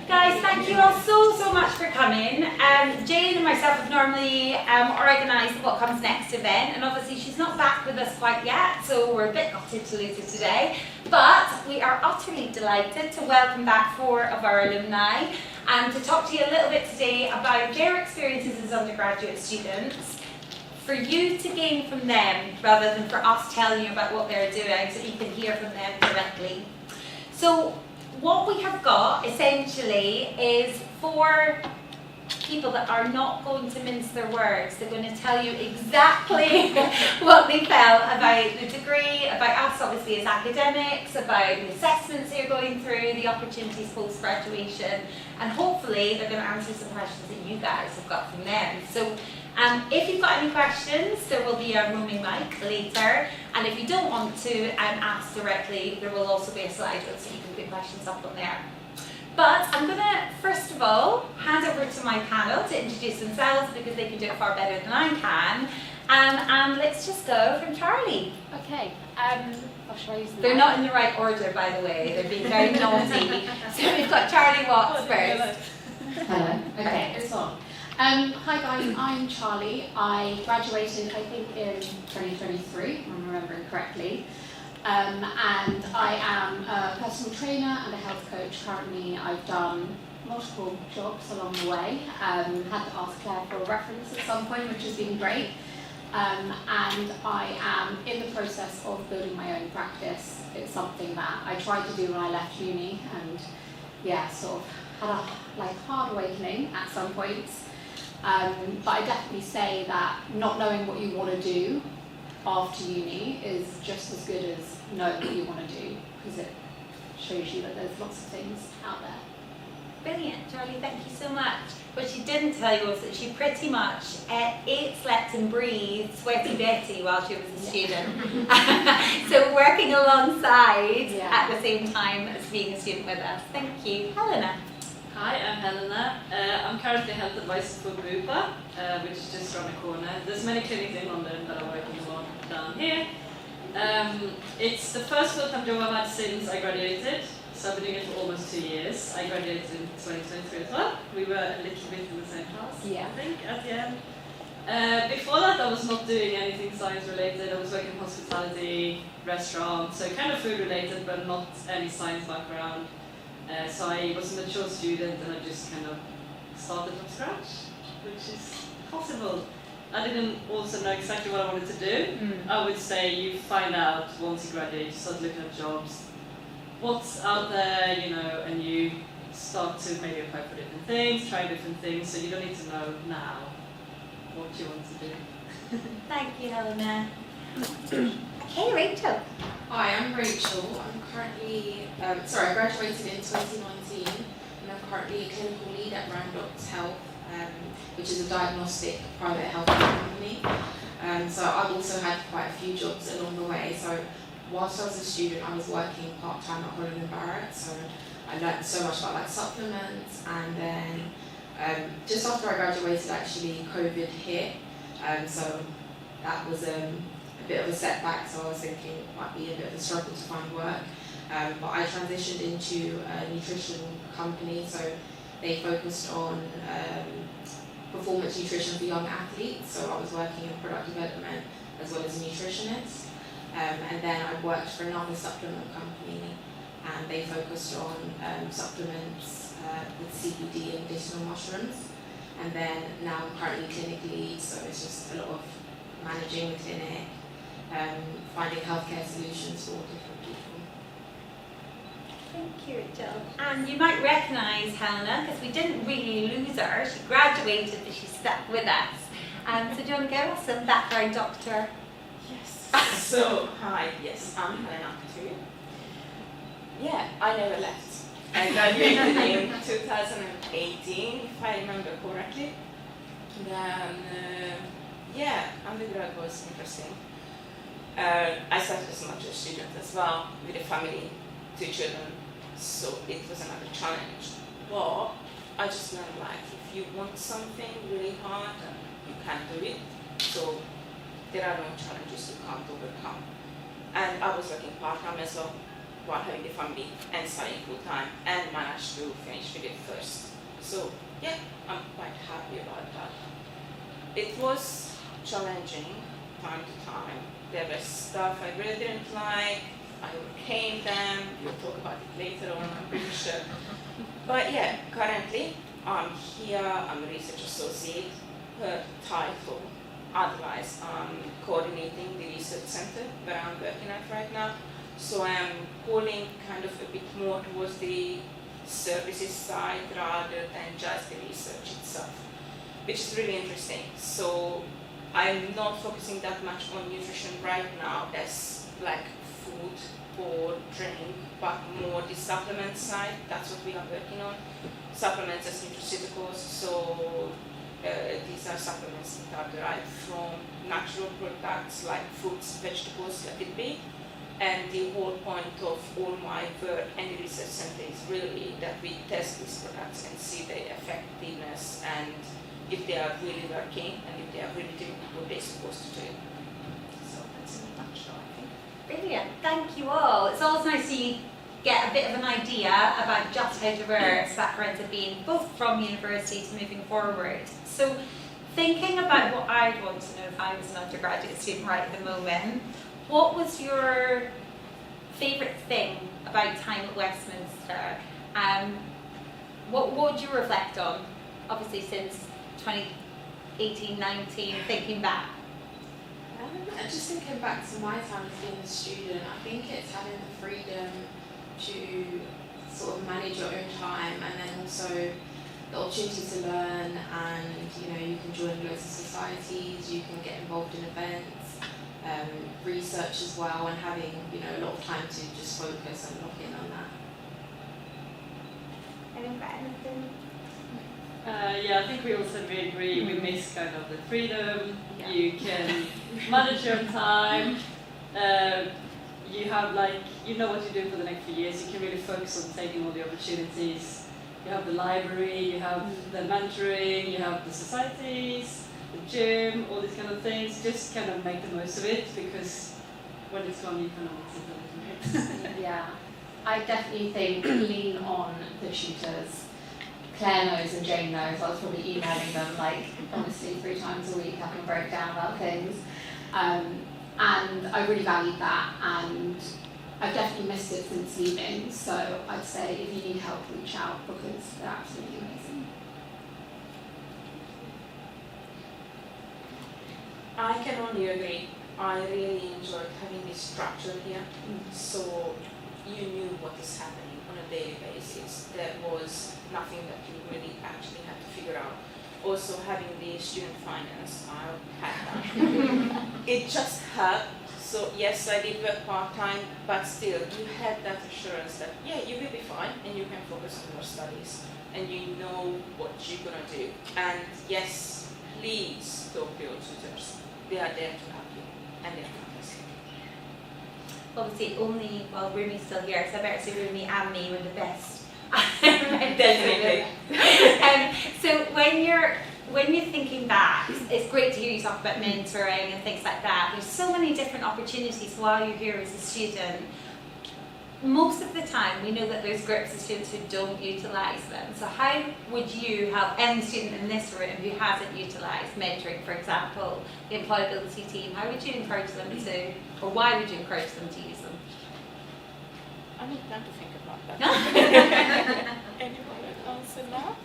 Guys, thank you all so much for coming. Jane and myself have normally organised the What Comes Next event, and obviously she's not back with us quite yet, so we're a bit gutted to lose her today. But we are utterly delighted to welcome back 4 of our alumni and to talk to you a little bit today about their experiences as undergraduate students, for you to gain from them rather than for us telling you about what they're doing, so you can hear from them directly. So what we have got essentially is 4 people that are not going to mince their words. They're going to tell you exactly what they felt about the degree, about us obviously as academics, about the assessments they're going through, the opportunities post-graduation, and hopefully they're going to answer some questions that you guys have got from them. So if you've got any questions, there will be a roaming mic later, and if you don't want to ask directly, there will also be a Slido so you can put questions up on there. But I'm going to, first of all, hand over to my panel to introduce themselves because they can do it far better than I can. And let's just go from Charlie. Okay. Shall I use the They're not in the right order, by the way. They're being very naughty. So we've got Charlie Watts first. Hello. Okay, it's on. Hi guys, I'm Charlie. I graduated, I think, in 2023, if I'm remembering correctly. And I am a personal trainer and a health coach. Currently, I've done multiple jobs along the way. Had to ask Claire for a reference at some point, which has been great. And I am in the process of building my own practice. It's something that I tried to do when I left uni, and yeah, sort of had a hard awakening at some points. But I definitely say that not knowing what you want to do after uni is just as good as knowing what you want to do, because it shows you that there's lots of things out there. Brilliant, Charlie, thank you so much. What she didn't tell you was that she pretty much ate, slept and breathed Sweaty Betty while she was a student. So working alongside at the same time as being a student with us. Thank you. Helena. Hi, I'm Helena. I'm currently health advisor for Bupa, which is just around the corner. There's many clinics in London that are working a lot down here. It's the first full-time job I've had since I graduated, so I've been doing it for almost 2 years. I graduated in 2023 as well. We were a little bit in the same class, I think, at the end. Before that, I was not doing anything science-related. I was working in hospitality, restaurants, so kind of food-related, but not any science background. So I was a mature student and I just kind of started from scratch, which is possible. I didn't also know exactly what I wanted to do. I would say you find out once you graduate, you start looking at jobs, what's out there, you know, and you start to maybe apply for different things, try different things, so you don't need to know now what you want to do. Thank you, Helena. Okay, Rachel. Hi, I'm Rachel. I'm currently, I graduated in 2019 and I'm currently a clinical lead at Randox Health, which is a diagnostic private health company. So I've also had quite a few jobs along the way. So whilst I was a student, I was working part-time at Holland & Barrett, so I learned so much about supplements, and then just after I graduated actually COVID hit, so that was a bit of a setback, so I was thinking it might be a bit of a struggle to find work. But I transitioned into a nutrition company, so they focused on performance nutrition for young athletes, so I was working in product development as well as a nutritionist. And then I worked for another supplement company, and they focused on supplements with CBD and medicinal mushrooms. And then now I'm currently clinic lead, so it's just a lot of managing the clinic, finding healthcare solutions for different people. Thank you, Rachel. And you might recognise Helena because we didn't really lose her. She graduated, but she stuck with us. So do you want to give us some background, Doctor? Yes. So, hi, yes, I'm Helena too. Yeah, I never left. I graduated in 2018, if I remember correctly. Then, undergrad was interesting. I started as a mature student as well, with a family, 2 children, so it was another challenge. But I just learned, if you want something really hard, you can do it. So there are no challenges you can't overcome. And I was working part-time as well, while having the family and studying full time, and managed to finish with it first. So yeah, I'm quite happy about that. It was challenging time to time. There was stuff I really didn't like. I overcame them. We'll talk about it later on, I'm pretty sure. But yeah, currently I'm here. I'm a research associate. Her title. Otherwise, I'm coordinating the research center where I'm working at right now. So I'm pulling kind of a bit more towards the services side rather than just the research itself, which is really interesting. So I'm not focusing that much on nutrition right now as like food or drink, but more the supplement side. That's what we are working on. Supplements as nutraceuticals. So these are supplements that are derived from natural products like fruits, vegetables, let it be. And the whole point of all my work and the research center is really that we test these products and see their effectiveness and if they are really working and if they are really doing what they're supposed to do. So that's in a nutshell, I think. Brilliant, thank you all. It's always nice to get a bit of an idea about just how diverse backgrounds have been, both from university to moving forward. So thinking about what I'd want to know if I was an undergraduate student right at the moment, what was your favourite thing about time at Westminster? What would you reflect on, obviously since 2018-19, thinking back? Just thinking back to my time as being a student, I think it's having the freedom to sort of manage your own time, and then also the opportunity to learn, and you can join loads of societies, you can get involved in events, research as well, and having a lot of time to just focus and lock in on that. Anyone got anything? Yeah, I think we also agree. We miss kind of the freedom. Yeah. You can manage your own time. You have what you do for the next few years. You can really focus on taking all the opportunities. You have the library, you have the mentoring, you have the societies, the gym, all these kind of things. Just kind of make the most of it, because when it's gone, you kind of miss it a little bit. Yeah, I definitely think lean on the tutors. Claire knows and Jane knows. I was probably emailing them honestly 3 times a week, having a breakdown about things. And I really valued that, and I've definitely missed it since leaving. So I'd say if you need help, reach out, because they're absolutely amazing. I can only agree. I really enjoyed having this structure here. So you knew what is happening on a daily basis. There was nothing that you really actually had to figure out. Also having the student finance, I had that. It just helped. So yes, I did work part-time, but still you had that assurance that you will be fine and you can focus on your studies and you know what you're gonna do. And yes, please talk to your tutors. They are there to help you and they're fantastic. Obviously Rumi's still here, so I better say Rumi and me were the best. Definitely. So when you're thinking back, it's great to hear you talk about mentoring and things like that. There's so many different opportunities while you're here as a student. Most of the time, we know that there's groups of students who don't utilise them. So how would you help any student in this room who hasn't utilised mentoring, for example, the employability team? How would you encourage them to, or why would you encourage them to use them? I need time to think about that. Anyone will answer now?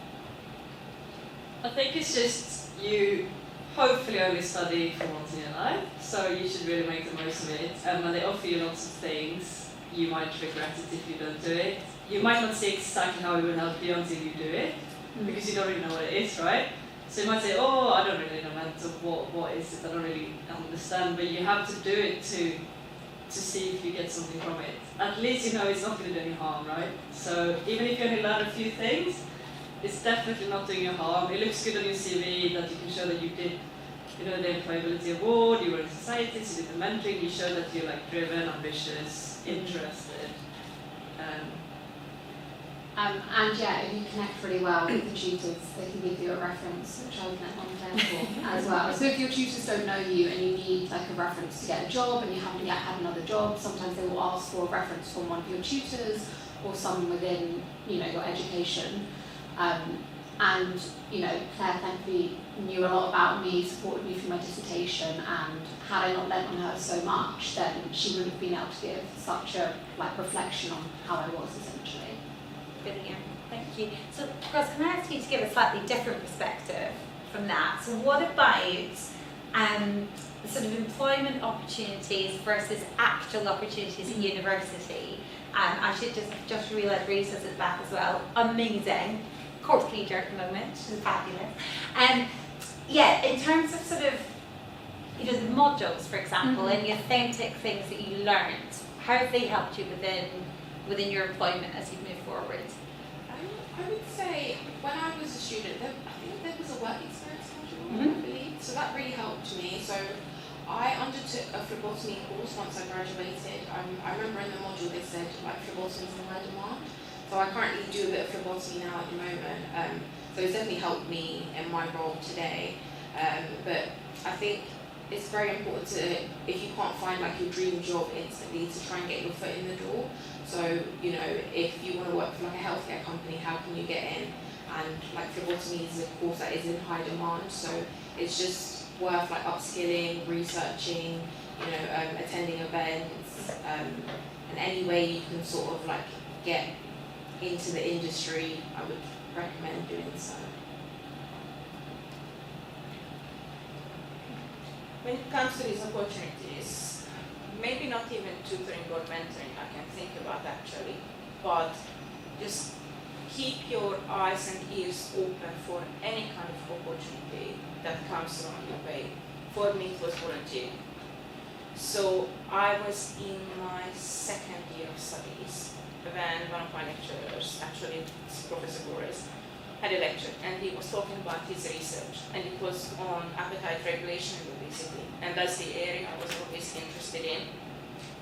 I think it's just you hopefully only study for once in your life, so you should really make the most of it. And when they offer you lots of things, you might regret it if you don't do it. You might not see exactly how it will help you until you do it, because you don't really know what it is, right? So you might say, oh, I don't really know what is it, I don't really understand, but you have to do it to see if you get something from it. At least you know it's not going to do any harm, right? So even if you only learn a few things, it's definitely not doing you harm. It looks good on your CV that you can show that you did, the employability award, you were in societies, you did the mentoring, you show that you're driven, ambitious, interested. And yeah, if you connect really well with the tutors, they can give you a reference, which I was on there for as well. So if your tutors don't know you and you need like a reference to get a job and you haven't yet had another job, sometimes they will ask for a reference from one of your tutors or someone within, you know, your education. And you know, Claire thankfully knew a lot about me, supported me through my dissertation, and had I not lent on her so much, then she wouldn't have been able to give such a like reflection on how I was essentially. Brilliant, thank you. So, Ross, can I ask you to give a slightly different perspective from that? So, what about the sort of employment opportunities versus actual opportunities at university? I should just realised Reese is at back as well. Amazing. Course leader at the moment, she's fabulous. Yeah, in terms of sort of, you know, the modules, for example, and the authentic things that you learned, how have they helped you within your employment as you move forward? I would say when I was a student, I think there was a work experience module, I believe, so that really helped me. So I undertook a phlebotomy course once I graduated. I remember in the module they said like phlebotomy is in high demand. So I currently do a bit of phlebotomy now at the moment. So it's definitely helped me in my role today. But I think it's very important to, if you can't find like your dream job instantly, to try and get your foot in the door. So, you know, if you want to work for like a healthcare company, how can you get in? And like phlebotomy is a course that is in high demand. So it's just worth like upskilling, researching, you know, attending events, and any way you can sort of like get into the industry, I would recommend doing so. When it comes to these opportunities, maybe not even tutoring or mentoring I can think about actually, but just keep your eyes and ears open for any kind of opportunity that comes around your way. For me it was volunteering. So I was in my second year of studies when one of my lecturers, actually Professor Flores, had a lecture and he was talking about his research, and it was on appetite regulation and obesity, and that's the area I was always interested in.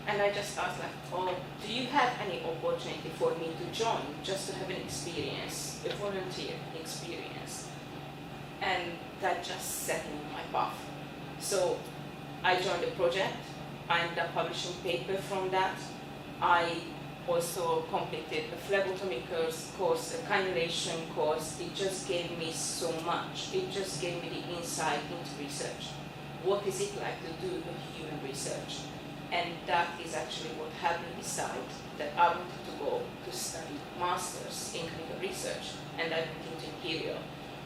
And I just asked like, oh, do you have any opportunity for me to join, just to have an experience, a volunteer experience? And that just set me on my path. So I joined the project, I ended up publishing paper from that. I also completed a phlebotomy course, a cannulation course. It just gave me so much. It just gave me the insight into research. What is it like to do a human research? And that is actually what helped me decide that I wanted to go to study masters in clinical research, and I went into Imperial.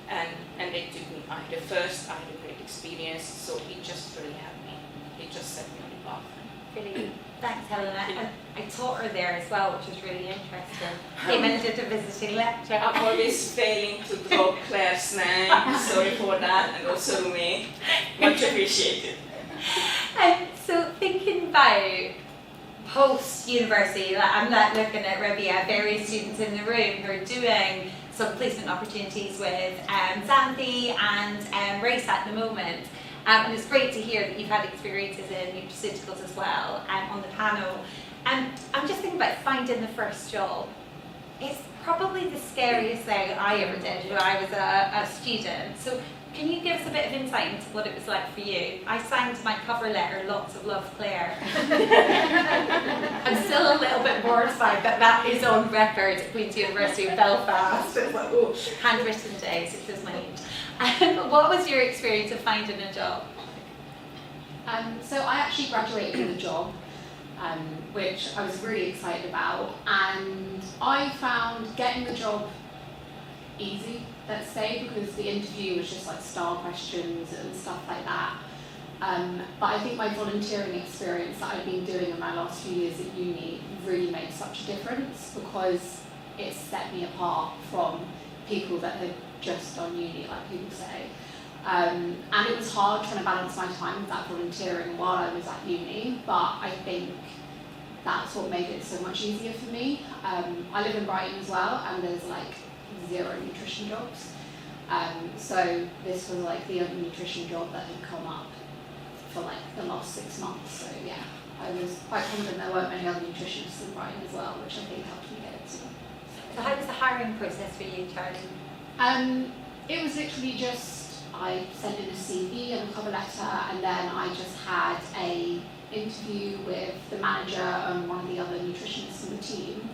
And they took me, I had a great experience, so it just really helped me. It just set me on the path. Brilliant. Thanks, Helena. I taught her there as well, which was really interesting. Came in and did a visiting lecture. I'm always failing to drop Claire's name. Sorry for that, and also Rumi. Much appreciated. So thinking about post-university, like I'm like looking at Rabia, various students in the room who are doing some placement opportunities with Xanthi and Race at the moment. And it's great to hear that you've had experiences in nutraceuticals as well on the panel. And I'm just thinking about finding the first job. It's probably the scariest thing I ever did when I was a student. So can you give us a bit of insight into what it was like for you? I signed my cover letter, lots of love, Claire. I'm still a little bit mortified that that is on record at Queen's University of Belfast. It's like, oh, handwritten days, it was my age. What was your experience of finding a job? So I actually graduated with a job, which I was really excited about, and I found getting the job easy, let's say, because the interview was just like style questions and stuff like that. But I think my volunteering experience that I've been doing in my last few years at uni really made such a difference, because it set me apart from people that had just done uni, like people say. And it was hard trying to balance my time with that volunteering while I was at uni, but I think that's what made it so much easier for me. I live in Brighton as well, and there's like 0 nutrition jobs. So this was like the only nutrition job that had come up for like the last 6 months. So yeah, I was quite confident there weren't many other nutritionists in Brighton as well, which I think helped me get it. So how was the hiring process for you, Charlie? It was literally just, I sent in a CV and a cover letter, and then I just had a interview with the manager and one of the other nutritionists in the team.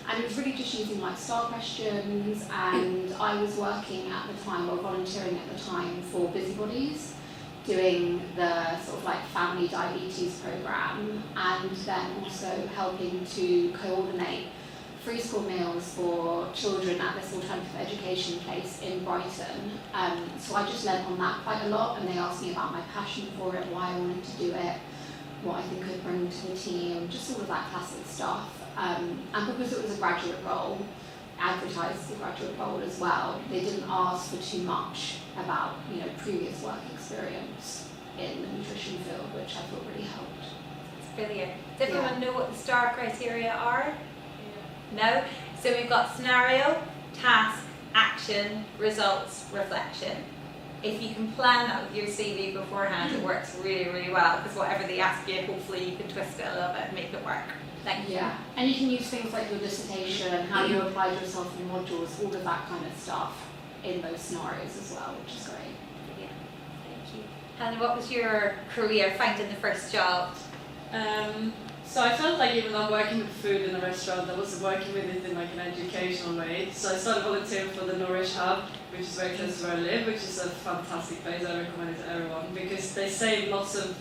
And it was really just using like STAR questions, and I was working at the time, or volunteering at the time, for Busybodies, doing the sort of like family diabetes program, and then also helping to coordinate free school meals for children at this alternative education place in Brighton. So I just learnt on that quite a lot, and they asked me about my passion for it, why I wanted to do it, what I think I'd bring to the team, just all of that classic stuff. And because it was a graduate role, advertised as a graduate role as well, they didn't ask for too much about, you know, previous work experience in the nutrition field, which I thought really helped. It's brilliant. Does everyone know what the STAR criteria are? No? So we've got scenario, task, action, results, reflection. If you can plan that with your CV beforehand, it works really, really well, because whatever they ask you, hopefully you can twist it a little bit and make it work. Thank you. Yeah, and you can use things like your dissertation, how you applied yourself in modules, all of that kind of stuff in those scenarios as well, which is great. Yeah. Thank you. Helen, what was your career finding the first job? So I felt like even though I'm working with food in a restaurant, I wasn't working with it in like an educational way. So I started volunteering for the Nourish Hub, which is very close to where I live, which is a fantastic place. I recommend it to everyone because they save lots of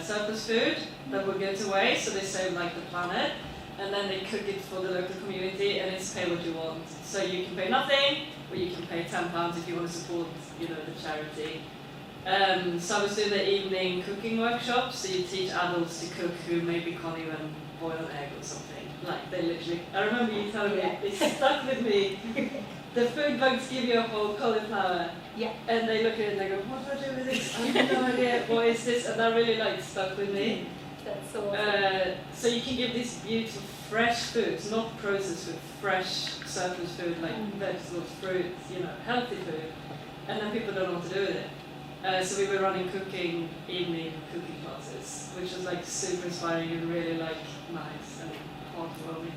surplus food that will go to waste. So they save like the planet, and then they cook it for the local community, and it's pay what you want. So you can pay nothing, or you can pay £10 if you want to support, you know, the charity. So I was doing the evening cooking workshops, so you teach adults to cook who maybe can't even boil an egg or something. Like they literally, I remember you telling me, it stuck with me. The food bugs give you a whole cauliflower, and they look at it and they go, what do I do with this? I have no idea, what is this? And that really like stuck with me. That's so awesome. So you can give this beautiful fresh foods, not processed food, fresh surplus food like vegetables, fruits, you know, healthy food, and then people don't know what to do with it. So we were running evening cooking classes, which was like super inspiring and really like nice and heartwarming.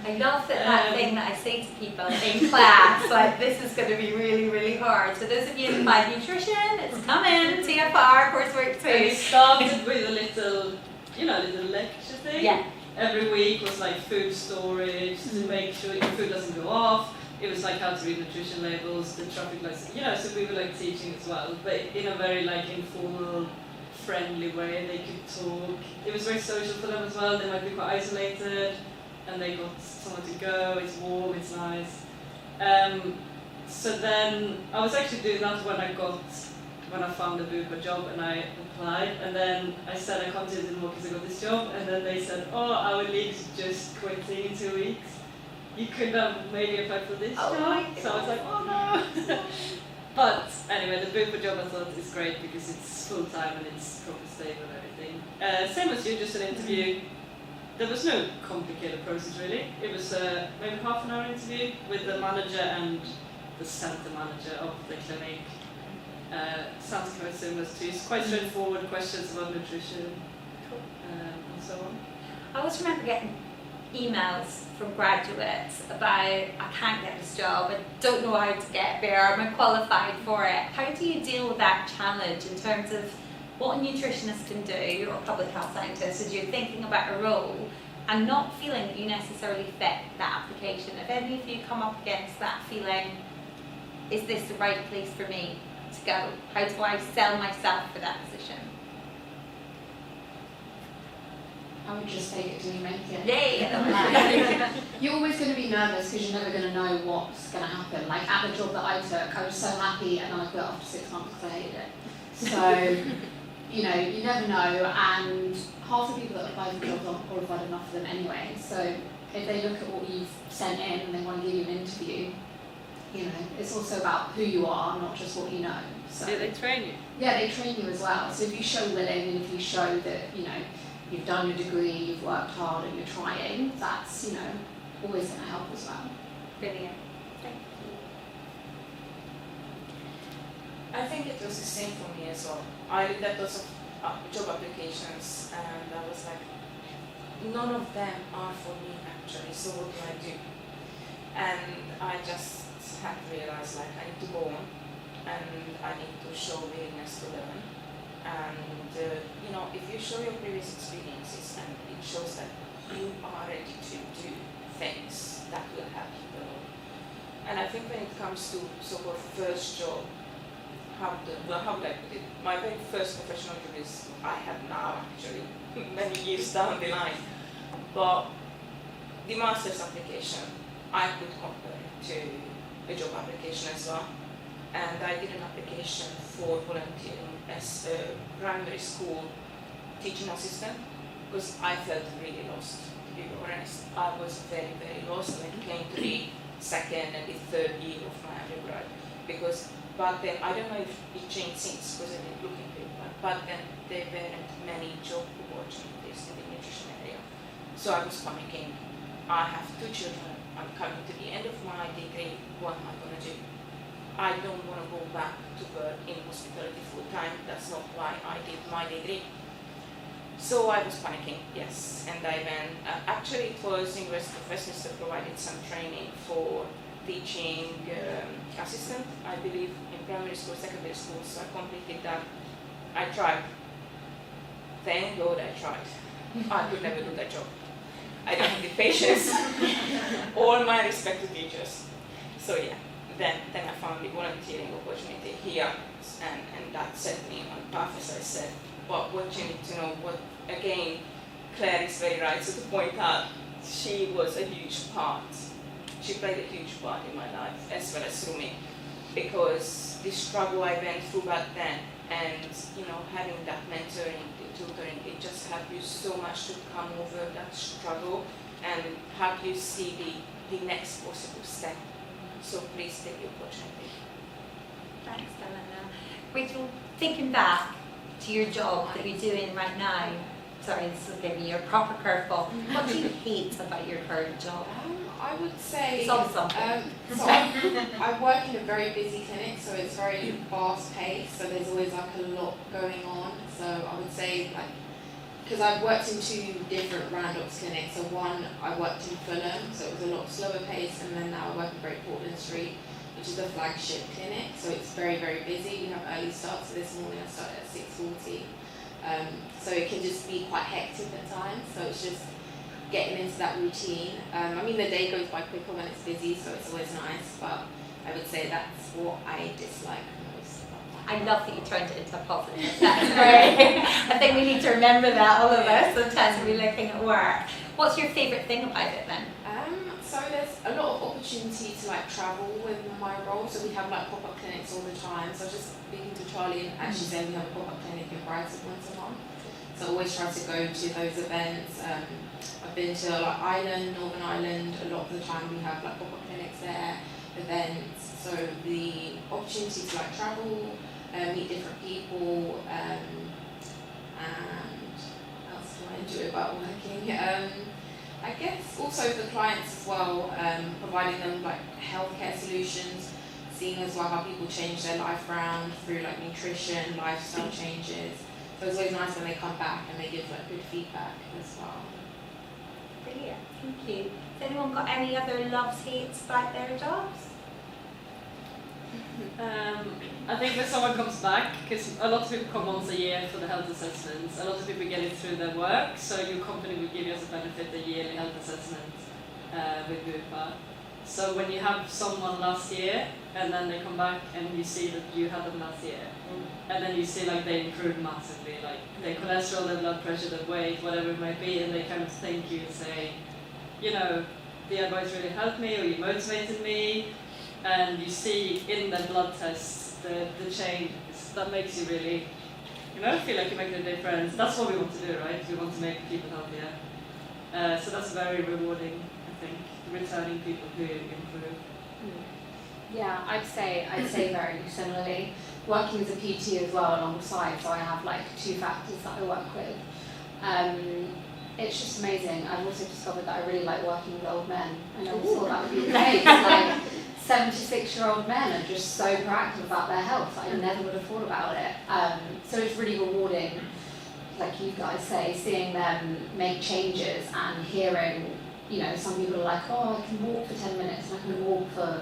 I love that thing that I say to people in class, like this is going to be really, really hard. So those of you in applied nutrition, it's coming, TFR, coursework And we 2. started with a little, you know, little lecture thing. Yeah. Every week was like food storage to make sure your food doesn't go off. It was like how to read nutrition labels, the traffic lights, you know, so we were like teaching as well, but in a very like informal, friendly way. They could talk. It was very social for them as well. They might be quite isolated, and they got somewhere to go. It's warm, it's nice. So then I was actually doing that when I found the Bupa job and I applied, and then I said I can't do it anymore because I got this job, and then they said, oh, our league's just quitting in 2 weeks. You could have maybe applied for this job. So I was like, oh no. But anyway, the Bupa job I thought is great because it's full time and it's proper stable and everything. Same as you, just an interview. There was no complicated process really. It was maybe half an hour interview with the manager and the centre manager of the clinic. Sounds quite similar to it's quite straightforward questions about nutrition and so on. I always remember getting emails from graduates about I can't get this job, I don't know how to get there, am I qualified for it? How do you deal with that challenge in terms of what a nutritionist can do, or a public health scientist, as you're thinking about a role and not feeling that you necessarily fit that application? If any of you come up against that feeling, is this the right place for me to go? How do I sell myself for that position? I would just take it till you make it. Yay! You're always going to be nervous because you're never going to know what's going to happen. Like at the job that I took, I was so happy and then I quit after 6 months because I hated it. So, you know, you never know, and half the people that apply for jobs aren't qualified enough for them anyway. So if they look at what you've sent in and they want to give you an interview, you know, it's also about who you are, not just what you know. So Do they train you? yeah, they train you as well. So if you show willing and if you show that, you know, you've done your degree, you've worked hard and you're trying, that's, you know, always going to help as well. Brilliant. Thank you. I think it was the same for me as well. I looked at lots of job applications and I was like, none of them are for me actually, so what do I do? And I just had to realize like I need to go on and I need to show willingness to learn. And you know, if you show your previous experiences and it shows that you are ready to do things that will help you grow. And I think when it comes to so-called first job, how would I put it? My very first professional job is I have now actually, many years down the line. But the master's application, I could compare it to a job application as well. And I did an application for volunteering as a primary school teaching assistant because I felt really lost, to be honest. I was very, very lost when it came to the second and the third year of my undergrad because back then, I don't know if it changed since because I didn't look into it, but back then there weren't many job opportunities in the nutrition area. So I was panicking. I have 2 children. I'm coming to the end of my degree. What am I going to do? I don't want to go back to work in hospitality full time. That's not why I did my degree. So I was panicking, yes. And I went, actually it was University of Westminster provided some training for teaching assistant, I believe, in primary school, secondary school, so I completed that. I tried. Thank God I tried. I could never do that job. I don't have the patience. All my respect to teachers. So yeah, then I found the volunteering opportunity here, and that set me on path, as I said. But what you need to know, again, Claire is very right, so to point out, she was a huge part. She played a huge part in my life, as well as through me, because the struggle I went through back then, and having that mentoring, the tutoring, it just helped you so much to come over that struggle and help you see the next possible step. So please take the opportunity. Thanks, Helena. Rachel, thinking back to your job that you're doing right now, sorry, this will give you a proper curveball. What do you hate about your current job? I would say It's always something. so I work in a very busy clinic, so it's very fast paced, so there's always like a lot going on. So I would say because I've worked in 2 different Randox clinics, so one I worked in Fulham, so it was a lot slower paced, and then now I work in Great Portland Street, which is the flagship clinic, so it's very, very busy. We have early starts, so this morning I started at 6:40. So it can just be quite hectic at times, so it's just getting into that routine. I mean, the day goes by quicker when it's busy, so it's always nice, but I would say that's what I dislike most about my I love that you turned it into a positive. That's great. I think we need to remember that, all of us, sometimes we're looking at work. What's your favourite thing about it then? So there's a lot of opportunity to travel with my role. So we have pop-up clinics all the time. So I was just speaking to Charlie and actually saying we have a pop-up clinic in Brighton once a month. So I always try to go to those events. I've been to Ireland, Northern Ireland. A lot of the time we have pop-up clinics there, events. So the opportunity to travel, meet different people, and what else do I enjoy about working? I guess also the clients as well, providing them healthcare solutions, seeing as well how people change their life around through nutrition, lifestyle changes. So it's always nice when they come back and they give good feedback as well. Brilliant, thank you. Has anyone got any other loves, hates about their jobs? I think when someone comes back, because a lot of people come once a year for the health assessments, a lot of people get it through their work, so your company will give you as a benefit a yearly health assessment with Bupa. So when you have someone last year, and then they come back and you see that you had them last year, and then you see they improved massively, their cholesterol, their blood pressure, their weight, whatever it might be, and they kind of thank you and say, the advice really helped me, or you motivated me, and you see in the blood tests the change. That makes you really, feel like you're making a difference. That's what we want to do, right? We want to make people healthier. So that's very rewarding, I think, returning people who improve. Yeah, I'd say very similarly. Working as a PT as well alongside, so I have 2 factors that I work with. It's just amazing. I've also discovered that I really like working with old men. I never thought that would be the case. 76-year-old men are just so proactive about their health. I never would have thought about it. So it's really rewarding, like you guys say, seeing them make changes and hearing, some people are like, oh, I can walk for 10 minutes and I can walk for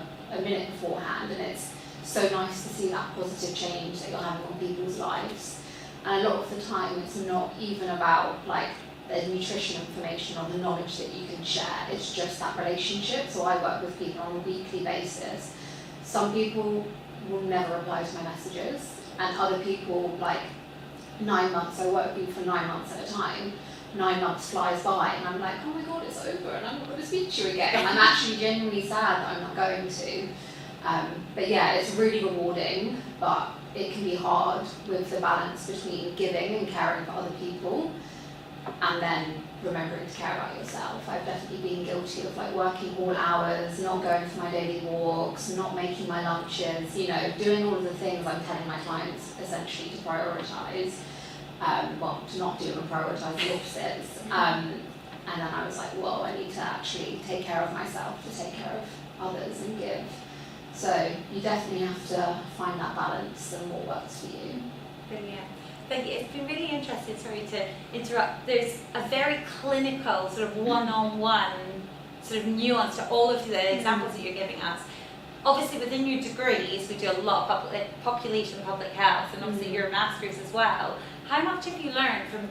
minute beforehand, and it's so nice to see that positive change that you're having on people's lives. And a lot of the time it's not even about like the nutrition information or the knowledge that you can share, it's just that relationship. So I work with people on a weekly basis. Some people will never reply to my messages, and other people, like 9 months, I work with people for 9 months at a time. 9 months flies by and I'm like, oh my god, it's over and I'm not going to speak to you again. And I'm actually genuinely sad that I'm not going to. But yeah, it's really rewarding, but it can be hard with the balance between giving and caring for other people and then remembering to care about yourself. I've definitely been guilty of like working all hours, not going for my daily walks, not making my lunches, you know, doing all of the things I'm telling my clients essentially to prioritise. Well, to not do and prioritise the opposites. And then I was like, whoa, I need to actually take care of myself, to take care of others and give. So you definitely have to find that balance and what works for you. Brilliant. Thank you. It's been really interesting, sorry to interrupt. There's a very clinical sort of one-on-one sort of nuance to all of the examples that you're giving us. Obviously within your degrees, we do a lot of population public health, and obviously your masters as well. How much have you learned from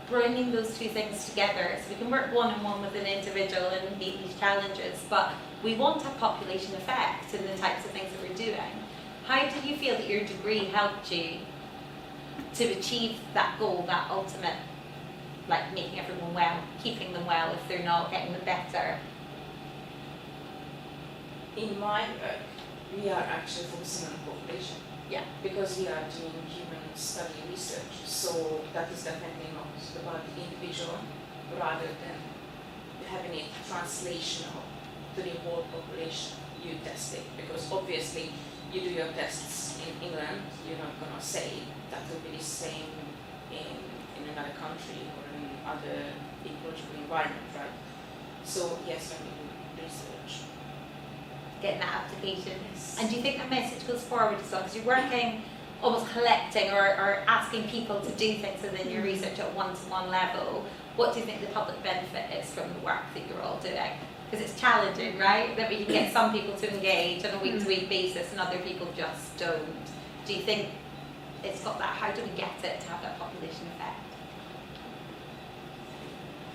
bringing those two things together? So we can work one-on-one with an individual and meet these challenges, but we want to have population effect in the types of things that we're doing. How do you feel that your degree helped you to achieve that goal, that ultimate, like making everyone well, keeping them well if they're not, getting them better? In my work, we are actually focusing on population. Yeah. Because we are doing human study research, so that is definitely not about the individual, rather than having it translational to the whole population. You test it, because obviously you do your tests in England, you're not going to say that will be the same in another country or in other ecological environment, right? So yes, when we do research. Getting that application. And do you think that message goes forward as well? Because you're working, almost collecting or asking people to do things within your research at one-to-one level. What do you think the public benefit is from the work that you're all doing? Because it's challenging, right? That we can get some people to engage on a week-to-week basis and other people just don't. Do you think it's got that? How do we get it to have that population effect?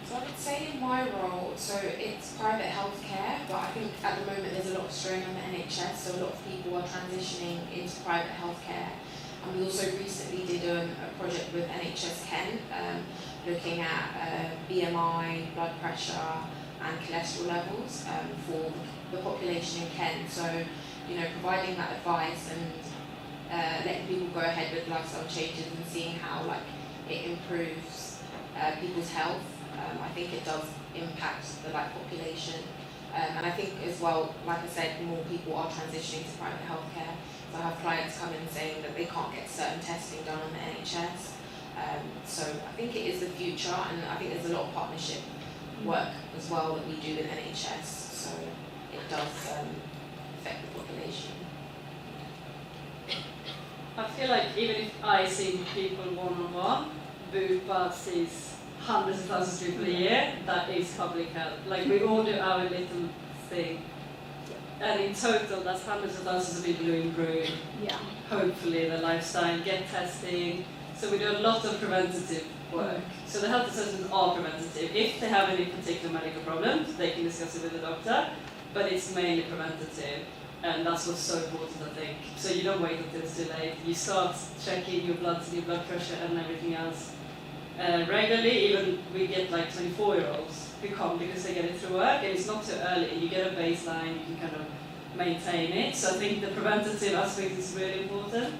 So I would say in my role, so it's private healthcare, but I think at the moment there's a lot of strain on the NHS, so a lot of people are transitioning into private healthcare. And we also recently did a project with NHS Kent, looking at BMI, blood pressure and cholesterol levels for the population in Kent. So, you know, providing that advice and letting people go ahead with lifestyle changes and seeing how like it improves people's health. I think it does impact the population, and I think as well, like I said, more people are transitioning to private healthcare. So I have clients come in saying that they can't get certain testing done on the NHS. So I think it is the future, and I think there's a lot of partnership work as well that we do with NHS. So it does affect the population. I feel like even if I see people one-on-one, Bupa sees hundreds of thousands of people a year, that is public health. Like we all do our little thing. And in total, that's hundreds of thousands of people who improve, hopefully, their lifestyle, get testing. So we do a lot of preventative work. So the health assessments are preventative. If they have any particular medical problems, they can discuss it with the doctor, but it's mainly preventative. And that's what's so important, I think. So you don't wait until it's too late. You start checking your blood pressure and everything else regularly. Even we get like 24-year-olds who come because they get it through work, and it's not too early. You get a baseline, you can kind of maintain it. So I think the preventative aspect is really important.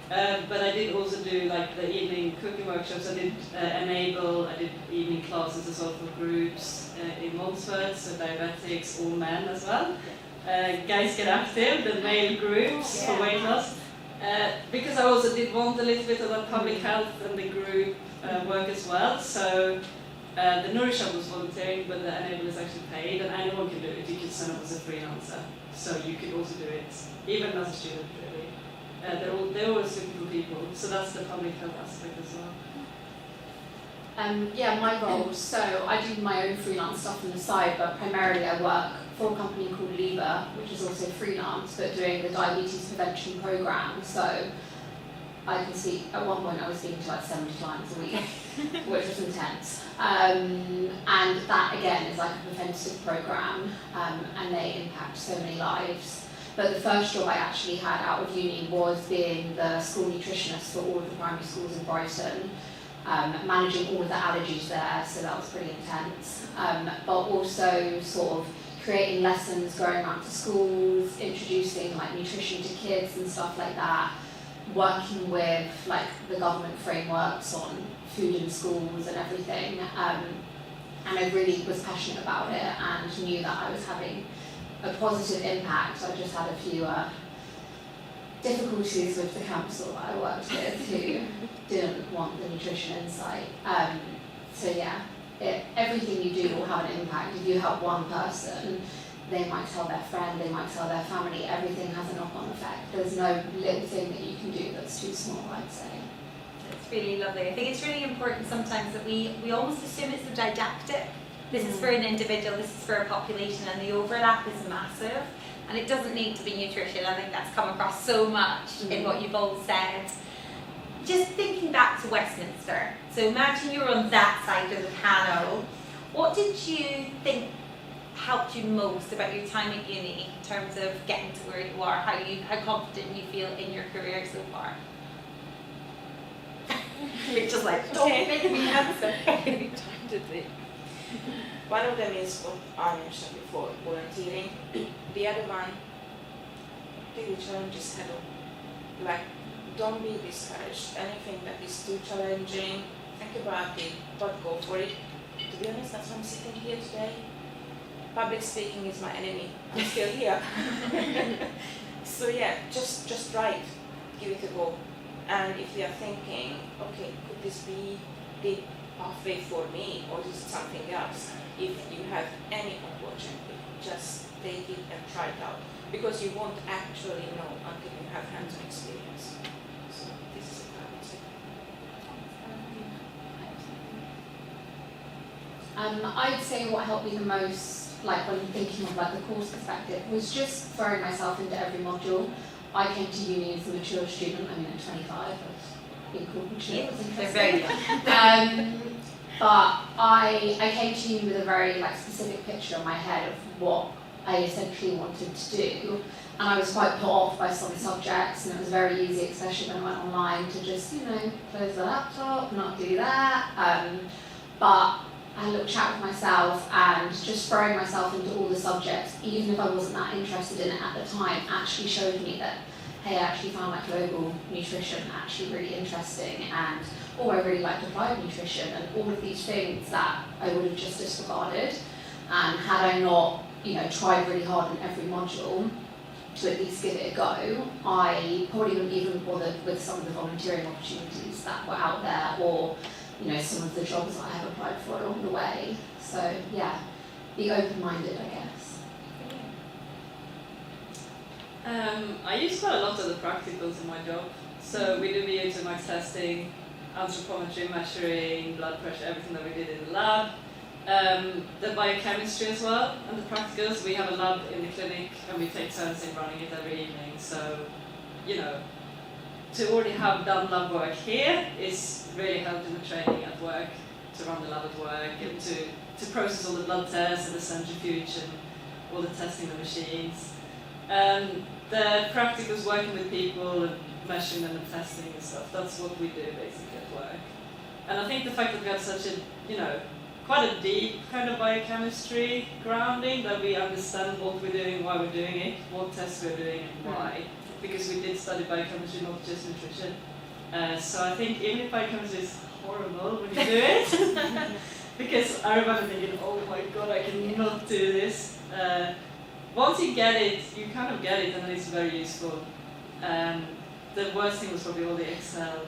But I did also do like the evening cooking workshops. I did Enable, I did evening classes as well for groups in Montfort, so diabetics, all men as well. Guys Get Active, the male groups for weight loss. Because I also did want a little bit of that public health and the group work as well. So the Nourish Hub was volunteering, but the Enable is actually paid, and anyone can do it. You can sign up as a freelancer, so you could also do it, even as a student, really. They're always looking for people, so that's the public health aspect as well. Yeah, my role. So I do my own freelance stuff on the side, but primarily I work for a company called Lever, which is also freelance, but doing the diabetes prevention program. So I can see at one point I was speaking to like 70 clients a week, which was intense. And that again is like a preventative program, and they impact so many lives. But the first job I actually had out of uni was being the school nutritionist for all of the primary schools in Brighton, managing all of the allergies there, so that was pretty intense. But also sort of creating lessons, going around to schools, introducing like nutrition to kids and stuff like that, working with like the government frameworks on food in schools and everything. And I really was passionate about it and knew that I was having a positive impact. I just had a few difficulties with the council that I worked with who didn't want the nutrition insight. So yeah, everything you do will have an impact. If you help one person, they might tell their friend, they might tell their family, everything has a knock-on effect. There's no little thing that you can do that's too small, I'd say. It's really lovely. I think it's really important sometimes that we almost assume it's a didactic. This is for an individual, this is for a population, and the overlap is massive. And it doesn't need to be nutrition. I think that's come across so much in what you've all said. Just thinking back to Westminster, so imagine you were on that side of the panel. What did you think helped you most about your time at uni in terms of getting to where you are, how confident you feel in your career so far? You're just like, don't make me answer. One of them is what I mentioned before, volunteering. The other one, take the challenges head on. Like, don't be discouraged. Anything that is too challenging, think about it, but go for it. To be honest, that's why I'm sitting here today. Public speaking is my enemy. I'm still here. So yeah, just try it. Give it a go. And if you are thinking, okay, could this be the pathway for me, or is it something else? If you have any opportunity, just take it and try it out. Because you won't actually know until you have hands-on experience. So this is what I would say. I'd say what helped me the most, like when thinking of like the course perspective, was just throwing myself into every module. I came to uni as a mature student. I mean, at 25, I was being called mature. They're very young. But I came to uni with a very like specific picture in my head of what I essentially wanted to do, and I was quite put off by some subjects, and it was very easy, especially when I went online, to just close the laptop, not do that. But I had a little chat with myself, and just throwing myself into all the subjects, even if I wasn't that interested in it at the time, actually showed me that, hey, I actually found like global nutrition actually really interesting, and I really liked applied nutrition, and all of these things that I would have just disregarded. And had I not, tried really hard in every module to at least give it a go, I probably wouldn't even bothered with some of the volunteering opportunities that were out there, or some of the jobs that I have applied for along the way. So yeah, be open-minded, I guess. I use quite a lot of the practicals in my job. So we do VO2 max testing, anthropometry, measuring blood pressure, everything that we did in the lab. The biochemistry as well, and the practicals. We have a lab in the clinic, and we take turns in running it every evening. So, to already have done lab work here is really helped in the training at work, to run the lab at work, and to process all the blood tests and the centrifuge and all the testing the machines. The practicals, working with people and measuring them and testing and stuff, that's what we do basically at work. And I think the fact that we have such a, quite a deep kind of biochemistry grounding, that we understand what we're doing, why we're doing it, what tests we're doing and why. Because we did study biochemistry, not just nutrition. So I think even if biochemistry is horrible when you do it, because I remember thinking, oh my god, I cannot do this. Once you get it, you kind of get it, and it's very useful. The worst thing was probably all the Excel